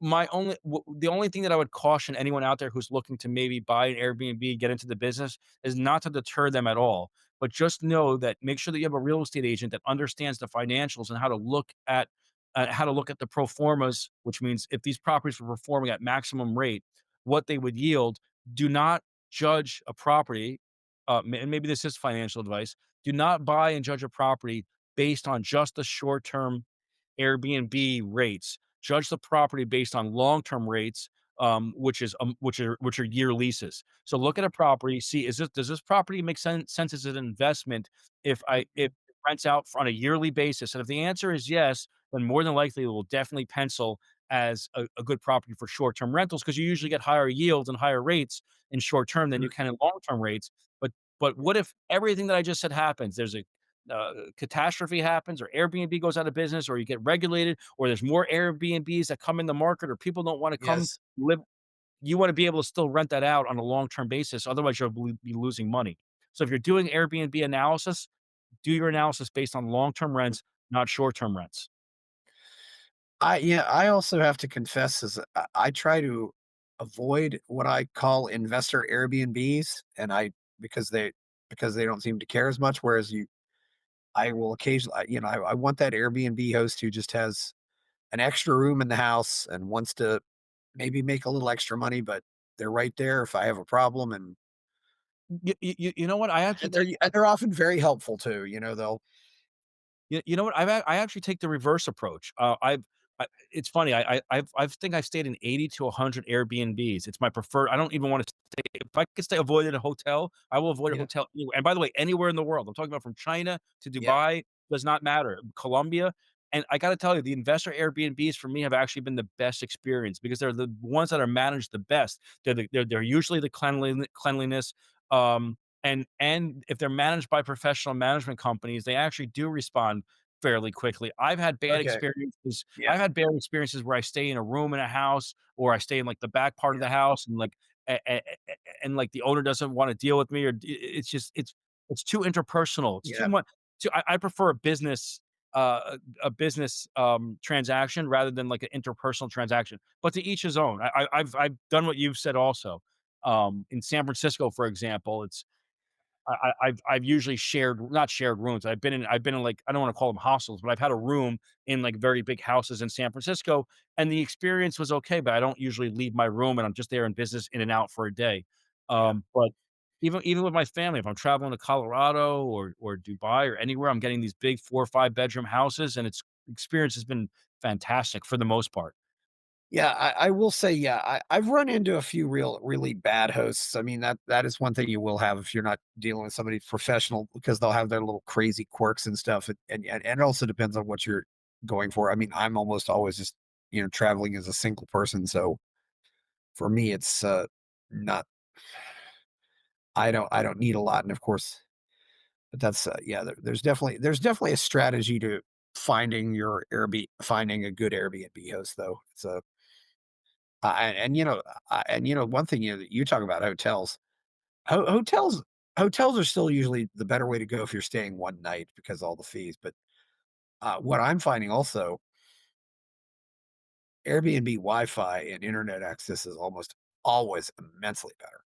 The only thing that I would caution anyone out there who's looking to maybe buy an Airbnb, get into the business, is not to deter them at all, but just know that make sure that you have a real estate agent that understands the financials and how to look at the pro formas, which means if these properties were performing at maximum rate, what they would yield. Do not judge a property, and maybe this is financial advice. Do not buy and judge a property based on just the short-term Airbnb rates. Judge the property based on long-term rates, which are year leases. So look at a property, see, does this property make sense as an investment if mhm, it rents out on a yearly basis? And if the answer is yes, then more than likely it will definitely pencil as a good property for short-term rentals, because you usually get higher yields and higher rates in short term than you mm, can in long-term rates. But what if everything that I just said happens? There's a catastrophe happens, or Airbnb goes out of business, or you get regulated, or there's more Airbnbs that come in the market, or people don't want to come yes. live. You want to be able to still rent that out on a long-term basis. Otherwise, you'll be losing money. So if you're doing Airbnb analysis, do your analysis based on long-term rents, not short-term rents. I also have to confess is I try to avoid what I call investor Airbnbs, and I because they don't seem to care as much. Whereas I will occasionally, I want that Airbnb host who just has an extra room in the house and wants to maybe make a little extra money, but they're right there if I have a problem, You know what? I actually take and they're often very helpful too. They'll you know what? I actually take the reverse approach. It's funny. I think I've stayed in 80 to 100 Airbnbs. It's my preferred. I don't even want to stay. If I could stay avoid in a hotel, I will avoid a yeah, hotel anywhere. And by the way, anywhere in the world. I'm talking about from China to yeah, Dubai, does not matter. Colombia. And I got to tell you, the investor Airbnbs for me have actually been the best experience because they're the ones that are managed the best. They're usually the cleanliness. Um, and if they're managed by professional management companies, they actually do respond fairly quickly. okay, yeah, I've had bad experiences where I stay in a room in a house, or I stay in, like, the back part of yeah, the house, and, like, and, like, the owner doesn't wanna deal with me, or it's just it's too interpersonal. It's too yeah, much. I prefer a business, transaction rather than, like, an interpersonal transaction, but to each his own. I've done what you've said also. In San Francisco, for example, it's I've usually shared not shared rooms. I've been in, like, I don't wanna call them hostels, but I've had a room in, like, very big houses in San Francisco, and the experience was okay, but I don't usually leave my room, and I'm just there in business in and out for a day. yeah. But even with my family, if I'm traveling to Colorado or Dubai or anywhere, I'm getting these big 4 or 5 bedroom houses, and its experience has been fantastic for the most part. Yeah, I will say, yeah, I've run into a few really bad hosts. I mean, that is one thing you will have if you're not dealing with somebody professional because they'll have their little crazy quirks and stuff. And it also depends on what you're going for. I mean, I'm almost always just, traveling as a single person. So for me, it's not, I don't need a lot. And of course, but that's, yeah, there's definitely a strategy to finding a good Airbnb host though. It's a, and one thing you talk about hotels. Ho- hotels hotels are still usually the better way to go if you're staying one night because of all the fees. But what I'm finding also, Airbnb Wi-Fi and internet access is almost always immensely better.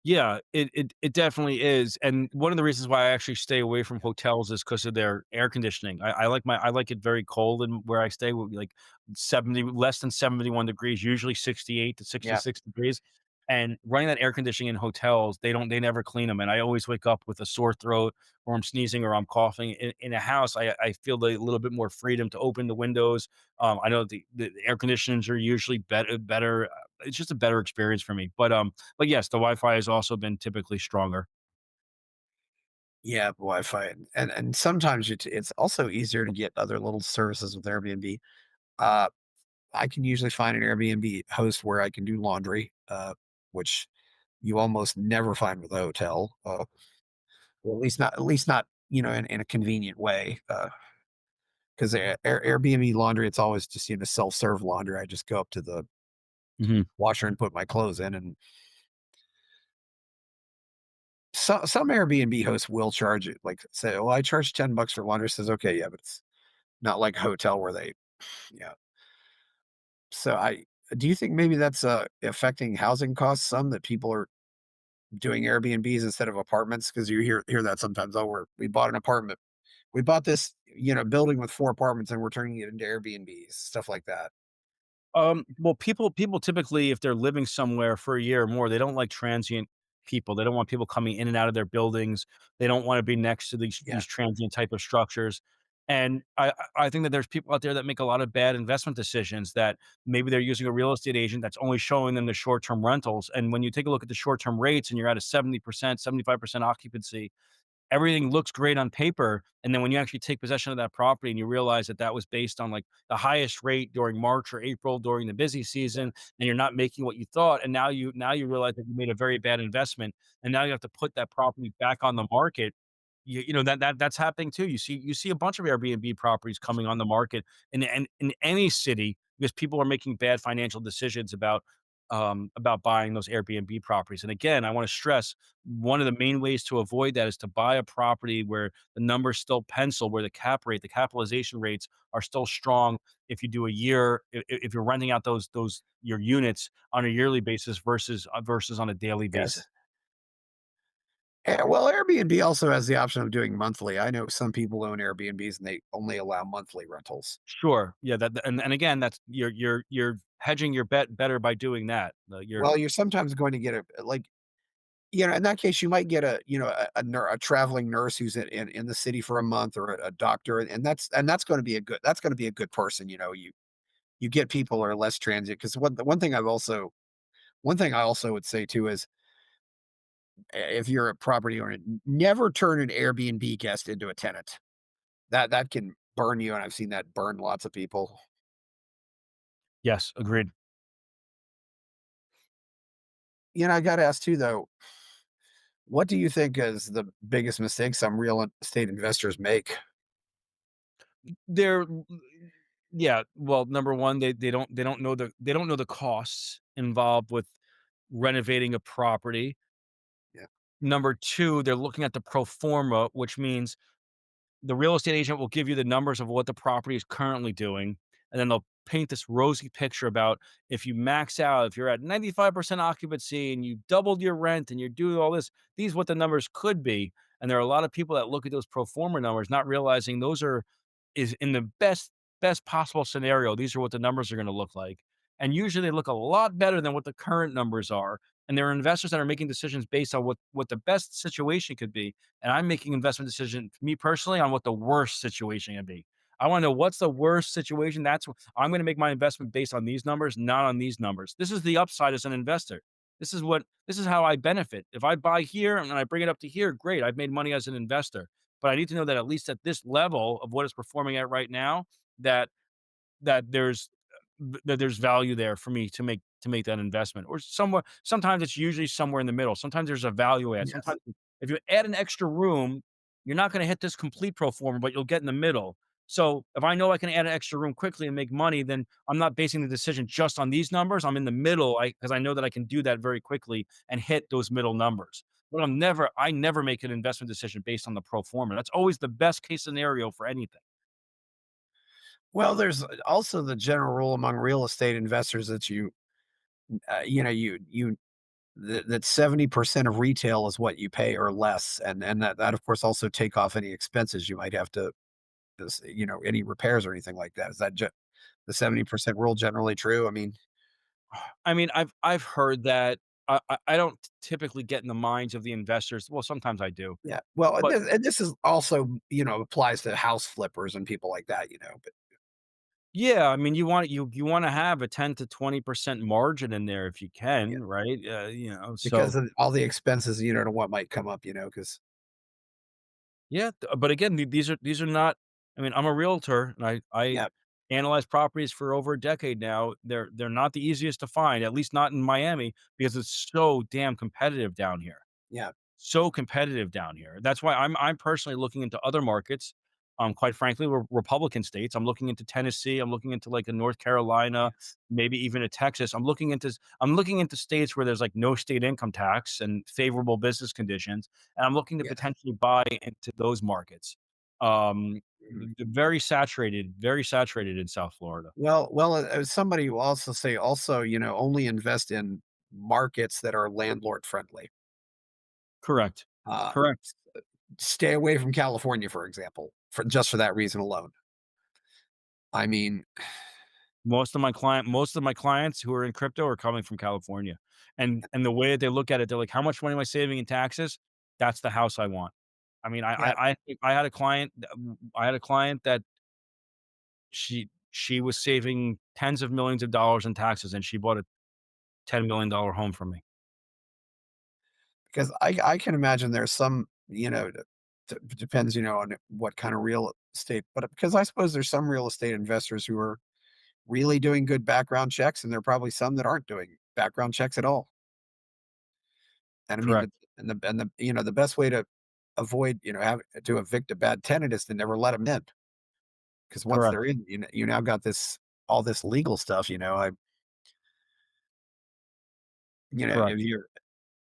Yeah, it definitely is, and one of the reasons why I actually stay away from Yeah, hotels is because of their air conditioning. I like it very cold and where I stay, with like 70 less than 71 degrees, usually 68 to yeah, 66 degrees, and running that air conditioning in hotels, they never clean them, and I always wake up with a sore throat, or I'm sneezing, or I'm coughing. In a house, I feel a little bit more freedom to open the windows. I know the air conditioners are usually better. It's just a better experience for me, but yes, the Wi-Fi has also been typically stronger. yeah. Wi-Fi and sometimes it's also easier to get other little services with Airbnb. Uh, I can usually find an Airbnb host where I can do laundry, which you almost never find with a hotel. Or at least not, in a convenient way. Because Airbnb laundry, it's always just, self-serve laundry. I just go up to the Mhm. washer and put my clothes in. And some Airbnb hosts will charge it, like say, "Oh, I charge $10 for laundry." Says, "Okay, yeah, but it's not like a hotel where they, yeah." So do you think maybe that's affecting housing costs some that people are doing Airbnbs instead of apartments? Because you hear that sometimes. Oh, we bought an apartment. We bought this, building with 4 apartments and we're turning it into Airbnbs, stuff like that. Well, people typically, if they're living somewhere for a year or more, they don't like transient people. They don't want people coming in and out of their buildings. They don't wanna be next to Yeah. these transient type of structures, and I think that there's people out there that make a lot of bad investment decisions that maybe they're using a real estate agent that's only showing them the short-term rentals, and when you take a look at the short-term rates and you're at a 70%, 75% occupancy, everything looks great on paper, and then when you actually take possession of that property and you realize that that was based on, like, the highest rate during March or April during the busy Yeah. season, and you're not making what you thought, and now you realize that you made a very bad investment, and now you have to put that property back on the market. You know, that's happening too. You see a bunch of Airbnb properties coming on the market in any city because people are making bad financial decisions about, about buying those Airbnb properties. And again, I want to stress one of the main ways to avoid that is to buy a property where the numbers still pencil, where the cap rate, the capitalization rates are still strong. If you do a year, if you're renting out those your units on a yearly basis versus on a daily basis. Yes. Well, Airbnb also has the option of doing monthly. I know some people own Airbnbs and they only allow monthly rentals. Sure. Yeah, and again, that's you're hedging your bet better by doing that. You're Well, you're sometimes going to get in that case, you might get a traveling nurse who's in the city for a month, or a doctor, and that's going to be a good person. You get people who are less transient, because one thing I also would say too is, if you're a property owner, never turn an Airbnb guest into a tenant. That can burn you, and I've seen that burn lots of people. yes, agreed. I got to ask too, though, what do you think is the biggest mistake some real estate investors make? They're yeah, well, number 1, they don't know the costs involved with renovating a property. Yeah. Number 2, they're looking at the pro forma, which means the real estate agent will give you the numbers of what the property is currently doing, and then they'll paint this rosy picture about if you max out, if you're at 95% occupancy and you doubled your rent and you're doing all this, these what the numbers could be. And there are a lot of people that look at those pro forma numbers, not realizing those are is in the best possible scenario. These are what the numbers are going to look like. And usually they look a lot better than what the current numbers are. And there are investors that are making decisions based on what the best situation could be, and I'm making investment decision, me personally, on what the worst situation can be. I want to know what's the worst situation. I'm going to make my investment based on these numbers, not on these numbers. This is the upside as an investor. This is how I benefit. If I buy here and I bring it up to here, great. I've made money as an investor. But I need to know that at least at this level of what it's performing at right now, that that there's that there's value there for me to make that investment, or somewhere. Sometimes it's usually somewhere in the middle. Sometimes there's a value add. Yes. Sometimes if you add an extra room, you're not going to hit this complete pro forma, but you'll get in the middle. So if I know I can add an extra room quickly and make money, then I'm not basing the decision just on these numbers. I'm in the middle, because I know that I can do that very quickly and hit those middle numbers. But I never make an investment decision based on the pro forma. That's always the best case scenario for anything. Well, there's also the general rule among real estate investors that that 70% of retail is what you pay or less, and that of course also take off any expenses you might have to, any repairs or anything like that. Is the 70% rule generally true? I mean, I mean, I've heard that. I don't typically get in the minds of the investors. Well, sometimes I do, yeah. Well, but and this is also, applies to house flippers and people like that, but yeah, I mean, you want to have a 10 to 20% margin in there if you yeah, can, right? So because of all the expenses, to what might come up, because yeah, but again, these are not. I mean, I'm a realtor and I yeah, analyze properties for over a decade now. They're not the easiest to find, at least not in Miami, because it's so damn competitive down here. yeah, So competitive down here. That's why I'm personally looking into other markets. Quite frankly, Republican states. I'm looking into Tennessee. I'm looking into like a North Carolina, yes, maybe even a Texas. I'm looking into states where there's like no state income tax and favorable business conditions, and I'm looking to yes. potentially buy into those markets. Mhm. Very saturated in South Florida. Well, somebody will also say, also, only invest in markets that are landlord friendly. Correct. Uh, Correct. Stay away from California, for example, for that reason alone. I mean, Most of my clients who are in crypto are coming from California, and the way that they look at it, they're like, "How much money am I saving in taxes? That's the house I want." I mean, yeah, I had a client that she was saving tens of millions of dollars in taxes, and she bought a $10 million home from me. because I can imagine there's some, depends, on what kind of real estate, but because I suppose there's some real estate investors who are really doing good background checks, and there are probably some that aren't doing background checks at all. And I mean, Correct, the best way to avoid, have to evict a bad tenant is to never let them in, because once correct. they're in, you now got all this legal stuff. Have Correct. you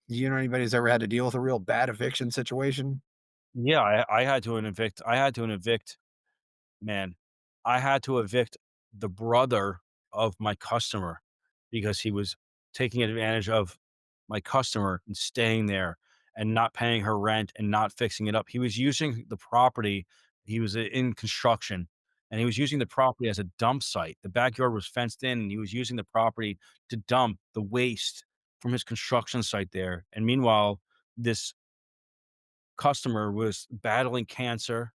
do you know anybody who's ever had to deal with a real bad eviction situation? Yeah, I had to evict man, I had to evict the brother of my customer because he was taking advantage of my customer and staying there and not paying her rent and not fixing it up. He was using the property. He was in construction and he was using the property as a dump site. The backyard was fenced in and he was using the property to dump the waste from his construction site there. And meanwhile, this customer was battling cancer,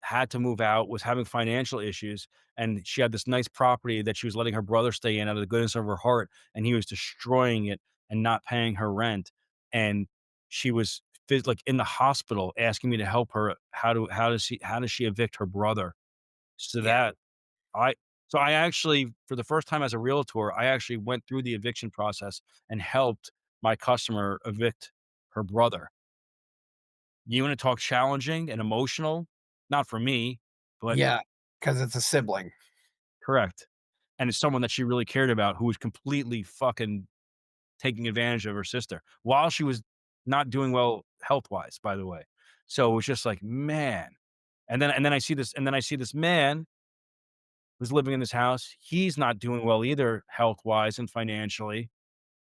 had to move out, was having financial issues, and she had this nice property that she was letting her brother stay in out of the goodness of her heart, and he was destroying it and not paying her rent. And she was like in the hospital asking me to help her. How does she evict her brother? So Yeah, that I so I actually, for the first time as a realtor, I actually went through the eviction process and helped my customer evict her brother. You wanna talk challenging and emotional? Not for me, but yeah, because it's a sibling. correct. And it's someone that she really cared about who was completely fucking taking advantage of her sister while she was not doing well health-wise, by the way. So it was just like, man. And then I see this man who's living in this house. He's not doing well either health-wise and financially.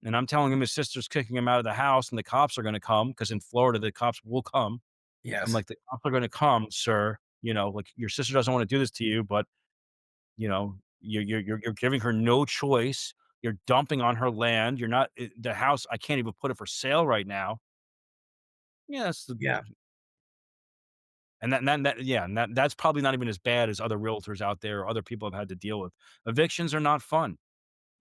And I'm telling him his sister's kicking him out of the house and the cops are gonna come because in Florida, the cops will come. I'm Yes. like, "The cops are gonna come, sir. Like, your sister doesn't wanna do this to you, but, you're giving her no choice. You're dumping on her land. You're not the house, I can't even put it for sale right now." Yeah, that's the Yeah, that yeah, and that's probably not even as bad as other realtors out there or other people have had to deal with. Evictions are not fun.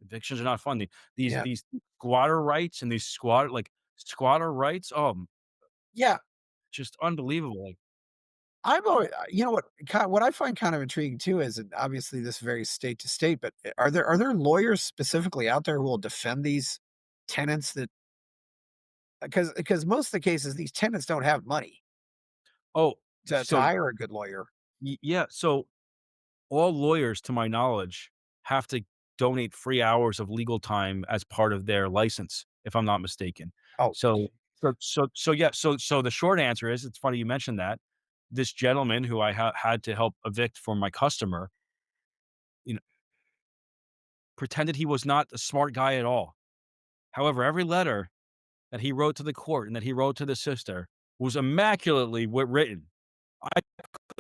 Evictions are not fun. yeah, These squatter rights and these squatter rights, yeah. just unbelievable, like, I've always you know what I find kind of intriguing too is and obviously this varies state to state, but are there lawyers specifically out there who will defend these tenants that because most of the cases these tenants don't have money oh, to so hire a good lawyer. yeah, so all lawyers, to my knowledge, have to donate free hours of legal time as part of their license, if I'm not mistaken. Oh, So the short answer is, it's funny you mentioned that. This gentleman who I had to help evict for my customer, you know, pretended he was not a smart guy at all. However, every letter that he wrote to the court and that he wrote to the sister was immaculately written. I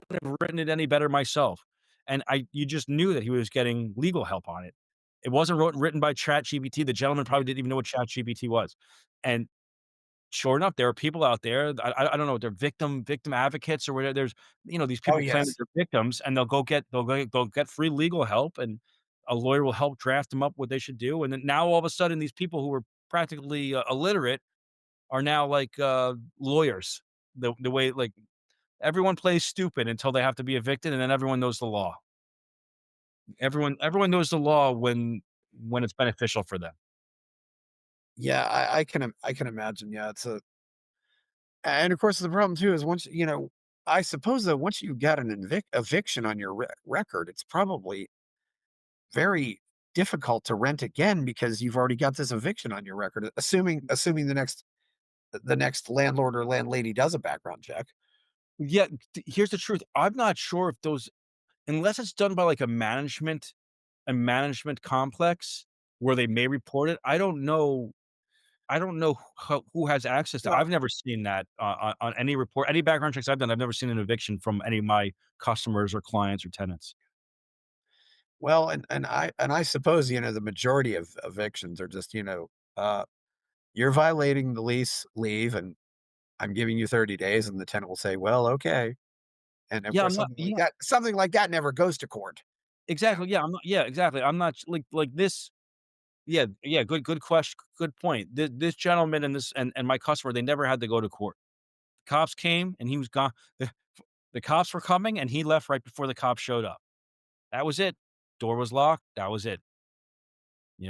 couldn't have written it any better myself. And you just knew that he was getting legal help on it. It wasn't written by ChatGPT. The gentleman probably didn't even know what ChatGPT was. And sure enough, there are people out there. I don't know. They're victim advocates or whatever. There's these oh people claim that yes, they're victims, and they'll get free legal help, and a lawyer will help draft them up what they should do. And then now all of a sudden, these people who were practically illiterate are now like lawyers. The way like everyone plays stupid until they have to be evicted, and then everyone knows the law. Everyone knows the law when it's beneficial for them. yeah, I can imagine. Yeah, it's a and of course the problem too is once I suppose that once you got an eviction on your record, it's probably very difficult to rent again because you've already got this eviction on your record, assuming the next landlord or landlady does a background check. Yeah, here's the truth. I'm not sure if those unless it's done by like a management complex where they may report it. I don't know who has access to. Well, I've never seen that on any report, any background checks I've done. I've never seen an eviction from any of my customers or clients or tenants. and I suppose the majority of evictions are just uh, you're violating the lease, leave, and I'm giving you 30 days, and the tenant will say, well, okay, and of Yeah, course I'm not. Yeah, something like that never goes to court. Yeah, exactly. Yeah, I'm not. Yeah, exactly. I'm not like this. Yeah, yeah. Good question. Good point. This gentleman and and my customer, they never had to go to court. Cops came and he was gone. The cops were coming and he left right before the cops showed up. That was it. Door was locked. That was it.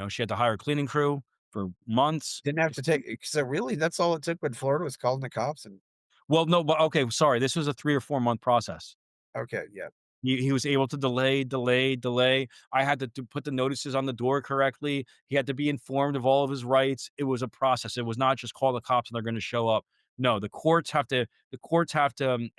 She had to hire a cleaning crew for months. didn't have to take. So really, that's all it took when Florida was calling the cops, and Well, no, but okay, sorry. This was a 3 or 4 month process. okay, yeah. He was able to delay. I had to put the notices on the door correctly. He had to be informed of all of his rights. It was a process. It was not just call the cops and they're gonna show up. No, the courts have to,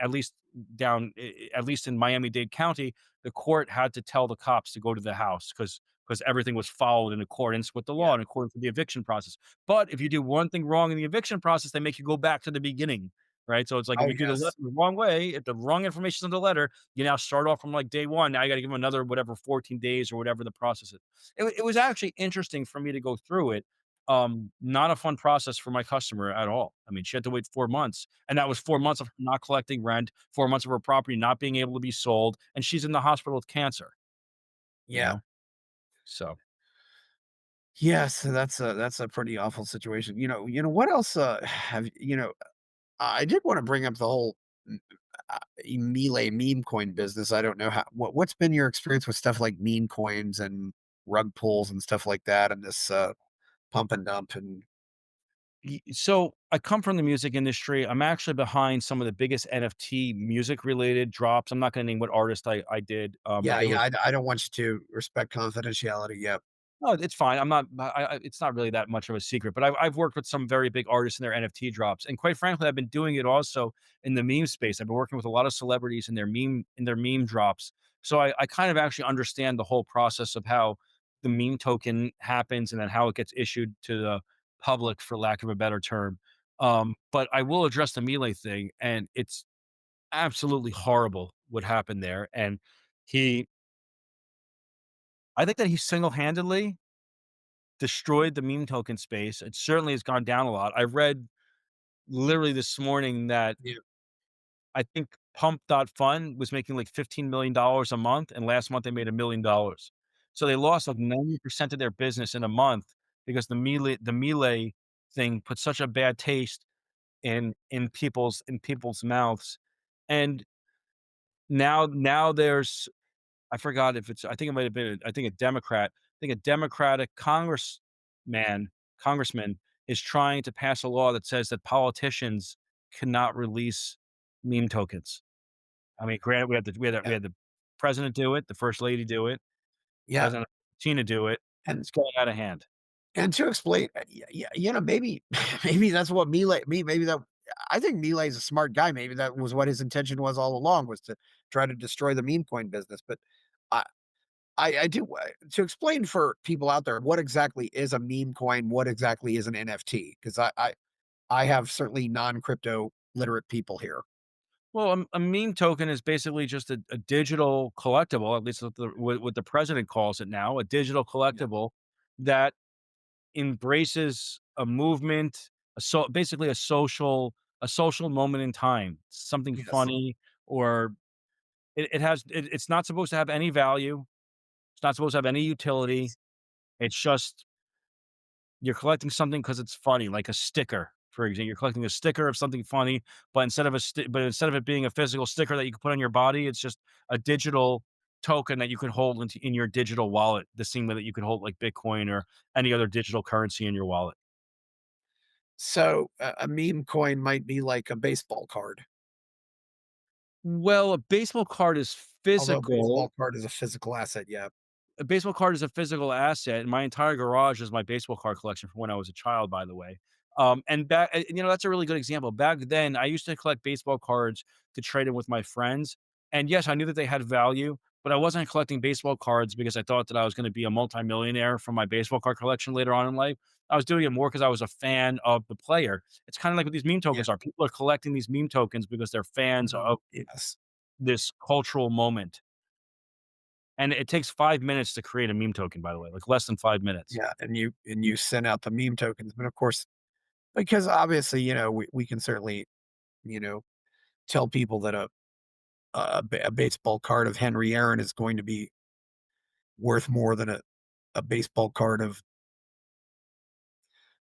at least at least in Miami-Dade County, the court had to tell the cops to go to the house because everything was followed in accordance with the law, Yeah. in accordance with the eviction process. But if you do one thing wrong in the eviction process, they make you go back to the beginning, right? So it's like if Oh, you do the yes. the wrong way, if the wrong information's in the letter, you now start off from like day one. Now you got to give them another whatever 14 days or whatever the process is. It was actually interesting for me to go through it. Not a fun process for my customer at all. I mean, she had to wait 4 months, and that was 4 months of her not collecting rent, 4 months of her property not being able to be sold, and she's in the hospital with cancer. You Yeah. know, so Yes, that's a pretty awful situation. What else, have I did wanna bring up the whole m Melee meme coin business. I don't know what's been your experience with stuff like meme coins and rug pulls and stuff like that and this, pump and dump and so I come from the music industry. I'm actually behind some of the biggest NFT music related drops. I'm not going to name what artist I did, but yeah, there yeah, was. I don't want you to respect confidentiality, yep. No, it's fine. I'm not. It's not really that much of a secret. But I've worked with some very big artists in their NFT drops, and quite frankly, I've been doing it also in the meme space. I've been working with a lot of celebrities in their meme drops. So I kind of actually understand the whole process of how the meme token happens, and then how it gets issued to the public, for lack of a better term. But I will address the Melee thing, and it's absolutely horrible what happened there. And he, I think that he single handedly destroyed the meme token space. It certainly has gone down a lot. I read literally this morning that Yeah, I think Pump.Fun was making like $15 million a month, and last month they made $1 million. So they lost like 90% of their business in a month because the Melee thing put such a bad taste in people's mouths. And now there's, I forgot if it's, I think it might have been, I think a Democrat. I think a Democratic congressman is trying to pass a law that says that politicians cannot release meme tokens. I mean, granted, we yeah, had the president do it, the first lady do it, yeah, President Tina do it. and It's going out of hand. to explain, maybe maybe that's what maybe that I think Milei's a smart guy. Maybe that was what his intention was all along, was to try to destroy the meme coin business. But I I do to explain for people out there what exactly is a meme coin, what exactly is an NFT, because I have certainly non-crypto literate people here. Well, a meme token is basically just a digital collectible, at least what the president calls it now, a digital Yeah. collectible that embraces a movement, basically a social moment in time, something Yes. funny, or it's not supposed to have any value. It's not supposed to have any utility. It's just you're collecting something because it's funny, like a sticker, for example. You're collecting a sticker of something funny, but instead of it being a physical sticker that you can put on your body, it's just a digital token that you can hold in your digital wallet, the same way that you can hold like Bitcoin or any other digital currency in your wallet. So a meme coin might be like a baseball card, Well, a baseball card is although a physical. baseball card is a physical asset. Yeah. A baseball card is a physical asset, and my entire garage is my baseball card collection from when I was a child, by the way. That's a really good example. Back then, I used to collect baseball cards to trade in with my friends. And yes, I knew that they had value, but I wasn't collecting baseball cards because I thought that I was going to be a multimillionaire from my baseball card collection later on in life. I was doing it more because I was a fan of the player. It's kind of like what these meme Yeah. tokens are. People are collecting these meme tokens because they're fans of Yes. this cultural moment. And it takes 5 minutes to create a meme token, by the way, like less than 5 minutes. Yeah. And you send out the meme tokens, but of course, because obviously, we can certainly, you know, tell people that a baseball card of Henry Aaron is going to be worth more than a baseball card of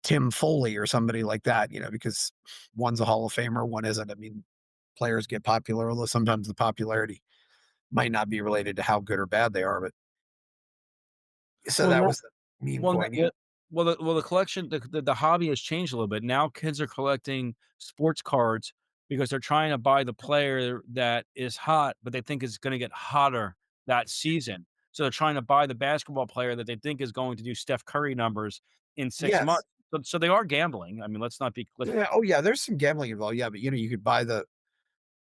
Tim Foley or somebody like that, because one's a Hall of Famer, one isn't. I mean, players get popular, although sometimes the popularity might not be related to how good or bad they are. But so Well, that no was the meme well, no coin. Yeah. well, the collection the hobby has changed a little bit. Now kids are collecting sports cards because they're trying to buy the player that is hot, but they think is gonna get hotter that season. So they're trying to buy the basketball player that they think is going to do Steph Curry numbers in 6 Yes. months. So they are gambling. I mean, let's not be let's Yeah, oh, yeah, there's some gambling involved, yeah, but, you could buy the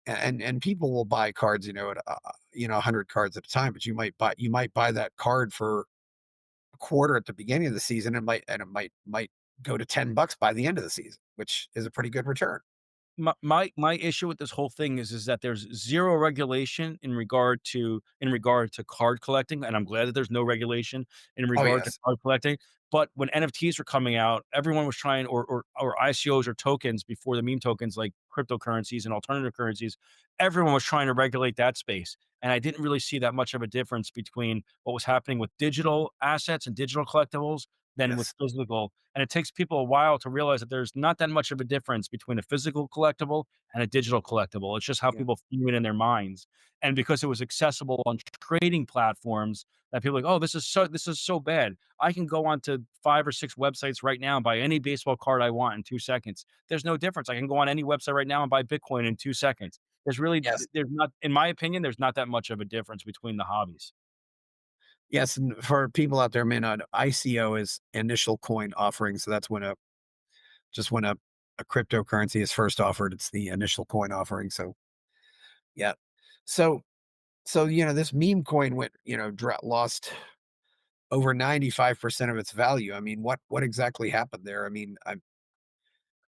and people will buy cards, at, 100 cards at a time, but you might buy that card for a quarter at the beginning of the season, and it might go to $10 by the end of the season, which is a pretty good return. my issue with this whole thing is that there's 0 regulation in regard to card collecting, and I'm glad that there's no regulation in Oh, regard to yes. card collecting. But when NFTs were coming out, everyone was trying or ICOs or tokens before the meme tokens like cryptocurrencies and alternative currencies, everyone was trying to regulate that space. And I didn't really see that much of a difference between what was happening with digital assets and digital collectibles than with Yes. physical. And it takes people a while to realize that there's not that much of a difference between a physical collectible and a digital collectible. It's just how Yeah. people view it in their minds. And because it was accessible on trading platforms, that people are like, oh, this is so bad. I can go onto 5 or 6 websites right now and buy any baseball card I want in 2 seconds. There's no difference. I can go on any website right now and buy Bitcoin in 2 seconds. Yes. There's not, in my opinion, there's not that much of a difference between the hobbies. Yes, and for people out there may not know, ICO is initial coin offering, so that's when a cryptocurrency is first offered, it's the initial coin offering, so, yeah. So this meme coin went, lost over 95% of its value. I mean, what exactly happened there? I mean, I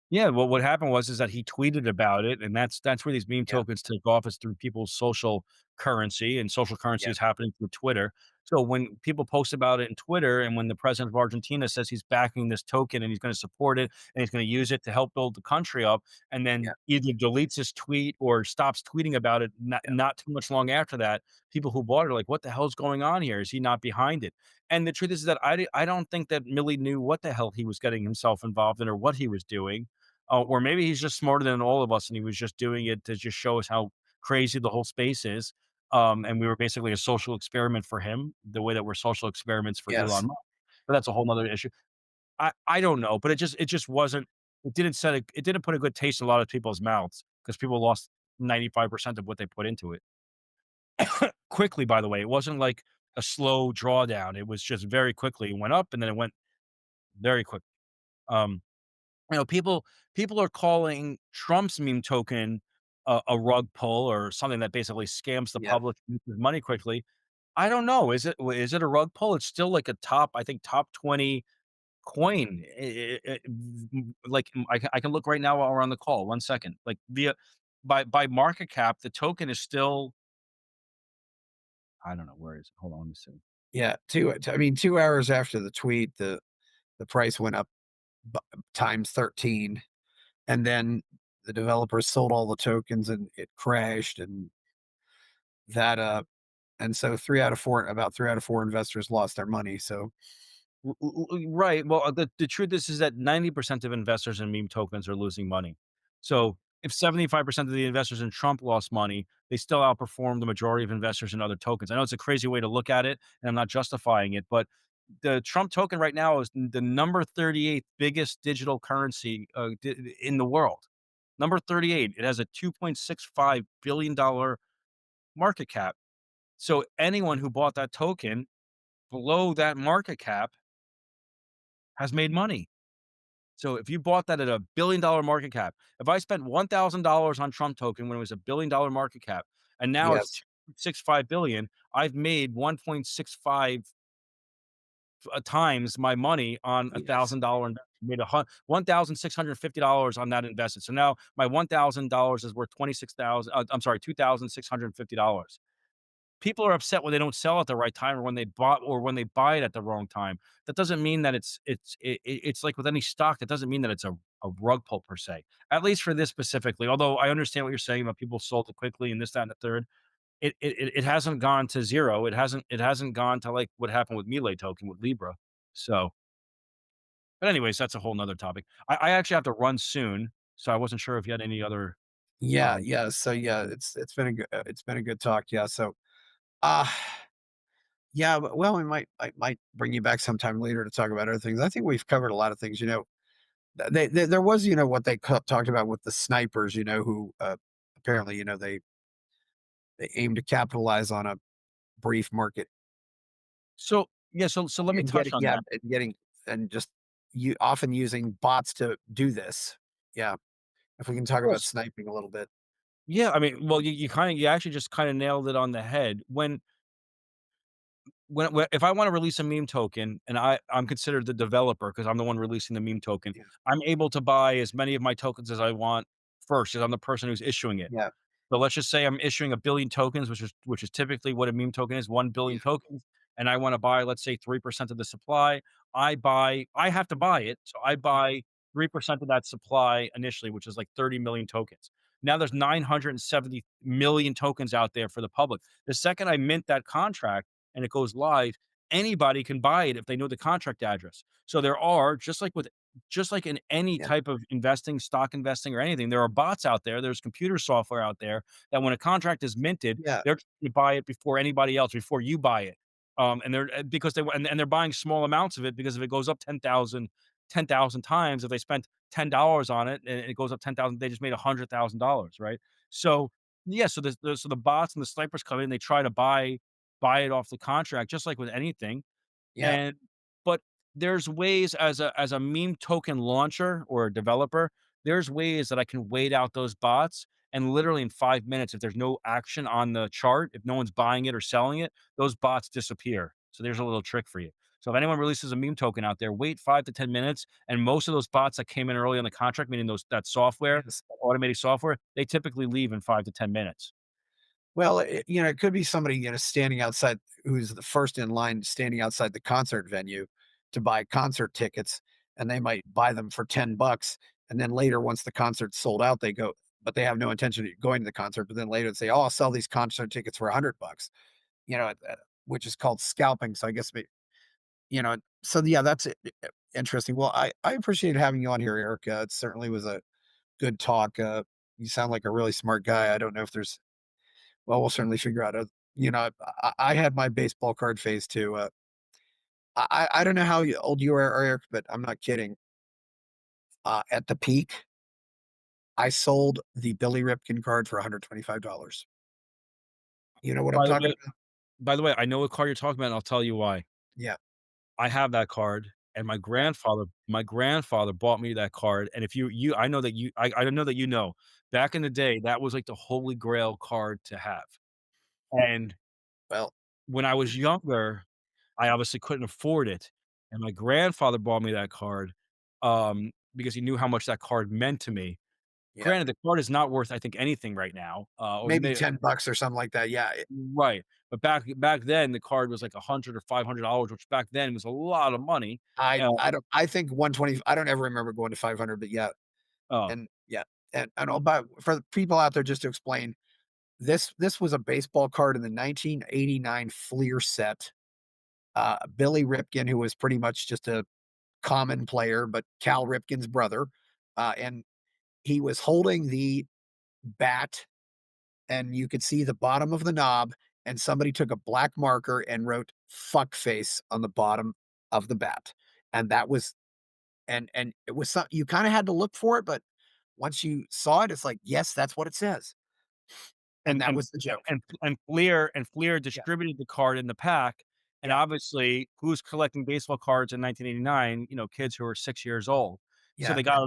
Yeah, well, what happened was is that he tweeted about it, and that's where these meme yeah, tokens take off is through people's social currency, and social currency yeah, is happening through Twitter. So when people post about it in Twitter, and when the president of Argentina says he's backing this token and he's going to support it and he's going to use it to help build the country up, and yeah, then either deletes his tweet or stops tweeting about it, not, yeah. not too much long after that, people who bought it are like, "What the hell's going on here? Is he not behind it?" And the truth is that I don't think that Millie knew what the hell he was getting himself involved in or what he was doing. Or maybe he's just smarter than all of us, and he was just doing it to just show us how crazy the whole space is. And we were basically a social experiment for him, the way that we're social experiments for Yes. Elon Musk. But that's a whole nother issue. I don't know, but it just wasn't. It didn't put a good taste in a lot of people's mouths because people lost 95% of what they put into it quickly. By the way, it wasn't like a slow drawdown. It was just very quickly. It went up and then it went very quick. Um, people are calling Trump's meme token a rug pull or something that basically scams the Yeah. public and uses money quickly. I don't know. Is it a rug pull? It's still like a I think top 20 coin. I can look right now while we're on the call. 1 second. Like via by market cap, the token is still. I don't know where is it. Hold on, let me see. Yeah. 2 hours after the tweet, the price went up b times 13, and then the developers sold all the tokens and it crashed, that, uh and so 3 out of 4 investors lost their money, so Right. Well, the truth is that 90% of investors in meme tokens are losing money. So if 75% of the investors in Trump lost money, they still outperform the majority of investors in other tokens. I know it's a crazy way to look at it, and I'm not justifying it, but the Trump token right now is the number 38th biggest digital currency in the world. Number 38. It has a $2.65 billion market cap. So anyone who bought that token below that market cap has made money. So if you bought that at a $1 billion market cap, if I spent $1,000 on Trump token when it was a $1 billion market cap, and now it's yes, 2.65 billion, I've made 1.65 times my money on a yes, $1,000 investment. Made $1,650 on that investment. So now my $1,000 is worth 26,000. I'm sorry, $2,650. People are upset when they don't sell at the right time or when they buy it at the wrong time. That doesn't mean that it's like with any stock, that doesn't mean that it's a rug pull per se, at least for this specifically. Although I understand what you're saying about people sold it quickly and this, that, and the third. It hasn't gone to 0. It hasn't gone to like what happened with Melee token with Libra. So, but anyways, that's a whole nother topic. I actually have to run soon, so I wasn't sure if you had any other, yeah, um yeah, so, yeah, it's been a good talk, yeah, so, uh, yeah, but well, I might bring you back sometime later to talk about other things. I think we've covered a lot of things, there was, what they talked about with the snipers, who, apparently, they aim to capitalize on a brief market So, yeah, so let me and touch getting on yeah, that. and getting and just you often using bots to do this. Yeah, if we can Of talk about course. sniping a little bit. Yeah, I mean, well, you actually just kinda nailed it on the head. When if I wanna release a meme token and I'm considered the developer because 'cause I'm the one releasing the meme token, Yeah, I'm able to buy as many of my tokens as I want first, because 'cause I'm the person who's issuing it. yeah, So let's just say I'm issuing 1,000,000,000 tokens, which is typically what a meme token is, 1,000,000,000 yeah, tokens, and I wanna buy, let's say, 3% of the supply. I have to buy it, so I buy 3% of that supply initially, which is like 30,000,000 tokens. Now there's 970,000,000 tokens out there for the public. The second I mint that contract and it goes live, anybody can buy it if they know the contract address. So there are, just like in any yeah, type of investing, stock investing or anything, there are bots out there, there's computer software out there that when a contract is minted, yeah, they're trying to buy it before anybody else, before you buy it. And they're because they and they're buying small amounts of it because if it goes up 10,000 times, if they spent $10 on it and it goes up 10,000, they just made $100,000, right? So yeah, so the bots and the snipers come in, they try to buy it off the contract, just like with anything. yeah, And but there's ways as a meme token launcher or a developer, there's ways that I can wait out those bots and literally in 5 minutes, if there's no action on the chart, if no one's buying it or selling it, those bots disappear. So there's a little trick for you. So if anyone releases a meme token out there, wait 5 to 10 minutes, and most of those bots that came in early on the contract, meaning that software, yes. that automated software, they typically leave in 5 to 10 minutes. Well, it could be somebody, standing outside who's the first in line standing outside the concert venue to buy concert tickets, and they might buy them for 10 bucks. And then later, once the concert's sold out, they go, but they have no intention of going to the concert. But then later they say, oh, I'll sell these concert tickets for 100 bucks, which is called scalping. So I guess, so yeah, that's interesting. Well, I appreciate having you on here, Eric. It certainly was a good talk. You sound like a really smart guy. I don't know if there's we'll certainly figure out I had my baseball card phase too. I don't know how old you are, Eric, but I'm not kidding. At the peak, I sold the Billy Ripken card for $125. You know what I'm By the talking way about? by the way, I know what car you're talking about, and I'll tell you why. Yeah, I have that card, and yeah, my grandfather bought me that card, and if you I know that I know that you know, back in the day, that was like the holy grail card to have, and well, when I was younger, I obviously couldn't afford it, and my grandfather bought me that card, because he knew how much that card meant to me. yeah, Granted, the card is not worth, I think, anything right now, or maybe may 10 bucks or something like that. Yeah, right, but back then, the card was like 100 or $500, which back then was a lot of money, uh I think 120. I don't ever remember going to 500, but yeah, oh. and yeah, and all about for the people out there, just to explain, this was a baseball card in the 1989 Fleer set. Billy Ripken, who was pretty much just a common player, but Cal Ripken's brother, and he was holding the bat, and you could see the bottom of the knob, and somebody took a black marker and wrote "fuck face" on the bottom of the bat, and that was and it was something you kind of had to look for it, but once you saw it, it's like, yes, that's what it says, and And that and was the joke. Fleer Yeah, distributed the card in the pack, and yeah, obviously, who's collecting baseball cards in 1989? Kids who are 6 years old. So yeah, they got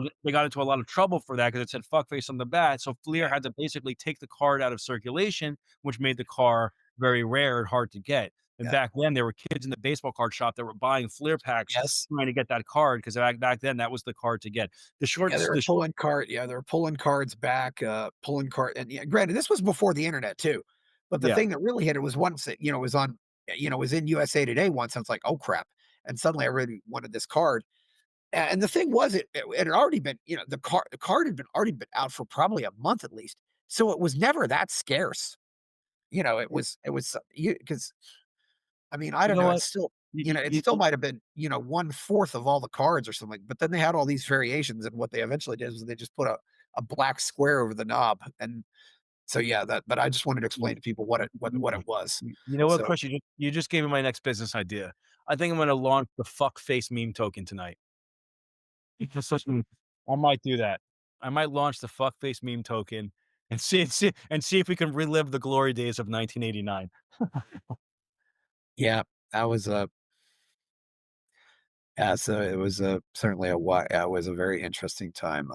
into a lot of trouble for that because it said "fuckface" on the bat, so Fleer yeah, had to basically take the card out of circulation, which made the car very rare and hard to get. And yeah. back then, there were kids in the baseball card shop that were buying Fleer packs Yes. trying to get that card because back then, that was the card to get. Yeah, they were The short they were pulling cards back, pulling card and yeah, granted, this was before the internet too. But the Yeah. thing that really hit it was once it, was on, was in USA Today once, and it's like, "Oh, crap." And suddenly I really wanted this card. And the thing was, it had already been, the card had been already been out for probably a month at least. So it was never that scarce. It was you because I mean, I You don't know know, what? it's still You it you still you might have been, 1/4 of all the cards or something, but then they had all these variations, and what they eventually did was they just put a black square over the knob, and so, yeah, but I just wanted to explain you to people what you it was. you know what, So, Chris? You just gave me my next business idea. I think I'm gonna launch the fuck face meme token tonight. I might do that. I might launch the fuckface meme token and see if we can relive the glory days of 1989. Yeah, that was a yeah, so it was a certainly it was a very interesting time.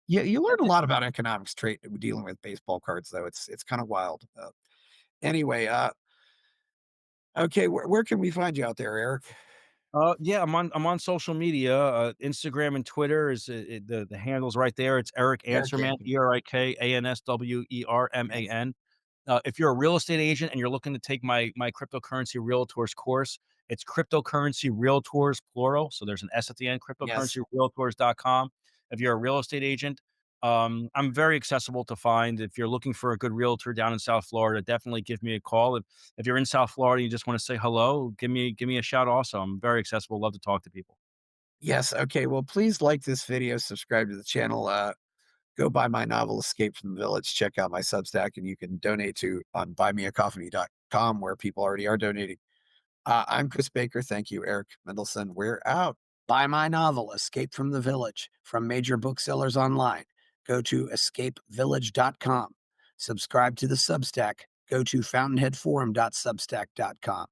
Yeah, you learn a lot about economics trade dealing with baseball cards, though. It's kind of wild. Anyway, okay, where can we find you out there, Eric? Yeah, I'm on social media. Instagram and Twitter is the handle's right there. It's Eric Eric Answerman, Andrew. Yes. ErikAnswerman. If you're a real estate agent and you're looking to take my cryptocurrency realtors course, it's cryptocurrency realtors plural. So there's an S at the end, Yes. cryptocurrencyrealtors.com. If you're a real estate agent, I'm very accessible to find. If you're looking for a good realtor down in South Florida, definitely give me a call. If you're in South Florida, you just want to say hello, give me a shout also. I'm very accessible, love to talk to people. Yes. Okay. Well, please like this video, subscribe to the channel. Go buy my novel Escape from the Village. Check out my Substack, and you can donate to on buymeacoffee.com where people already are donating. I'm Chris Baker. Thank you, Eric Mendelson. We're out. Buy my novel, Escape from the Village, from major booksellers online. Go to escapevillage.com. Subscribe to the Substack. Go to fountainheadforum.substack.com.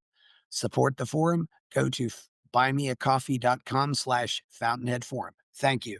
Support the forum. Go to buymeacoffee.com/fountainheadforum. Thank you.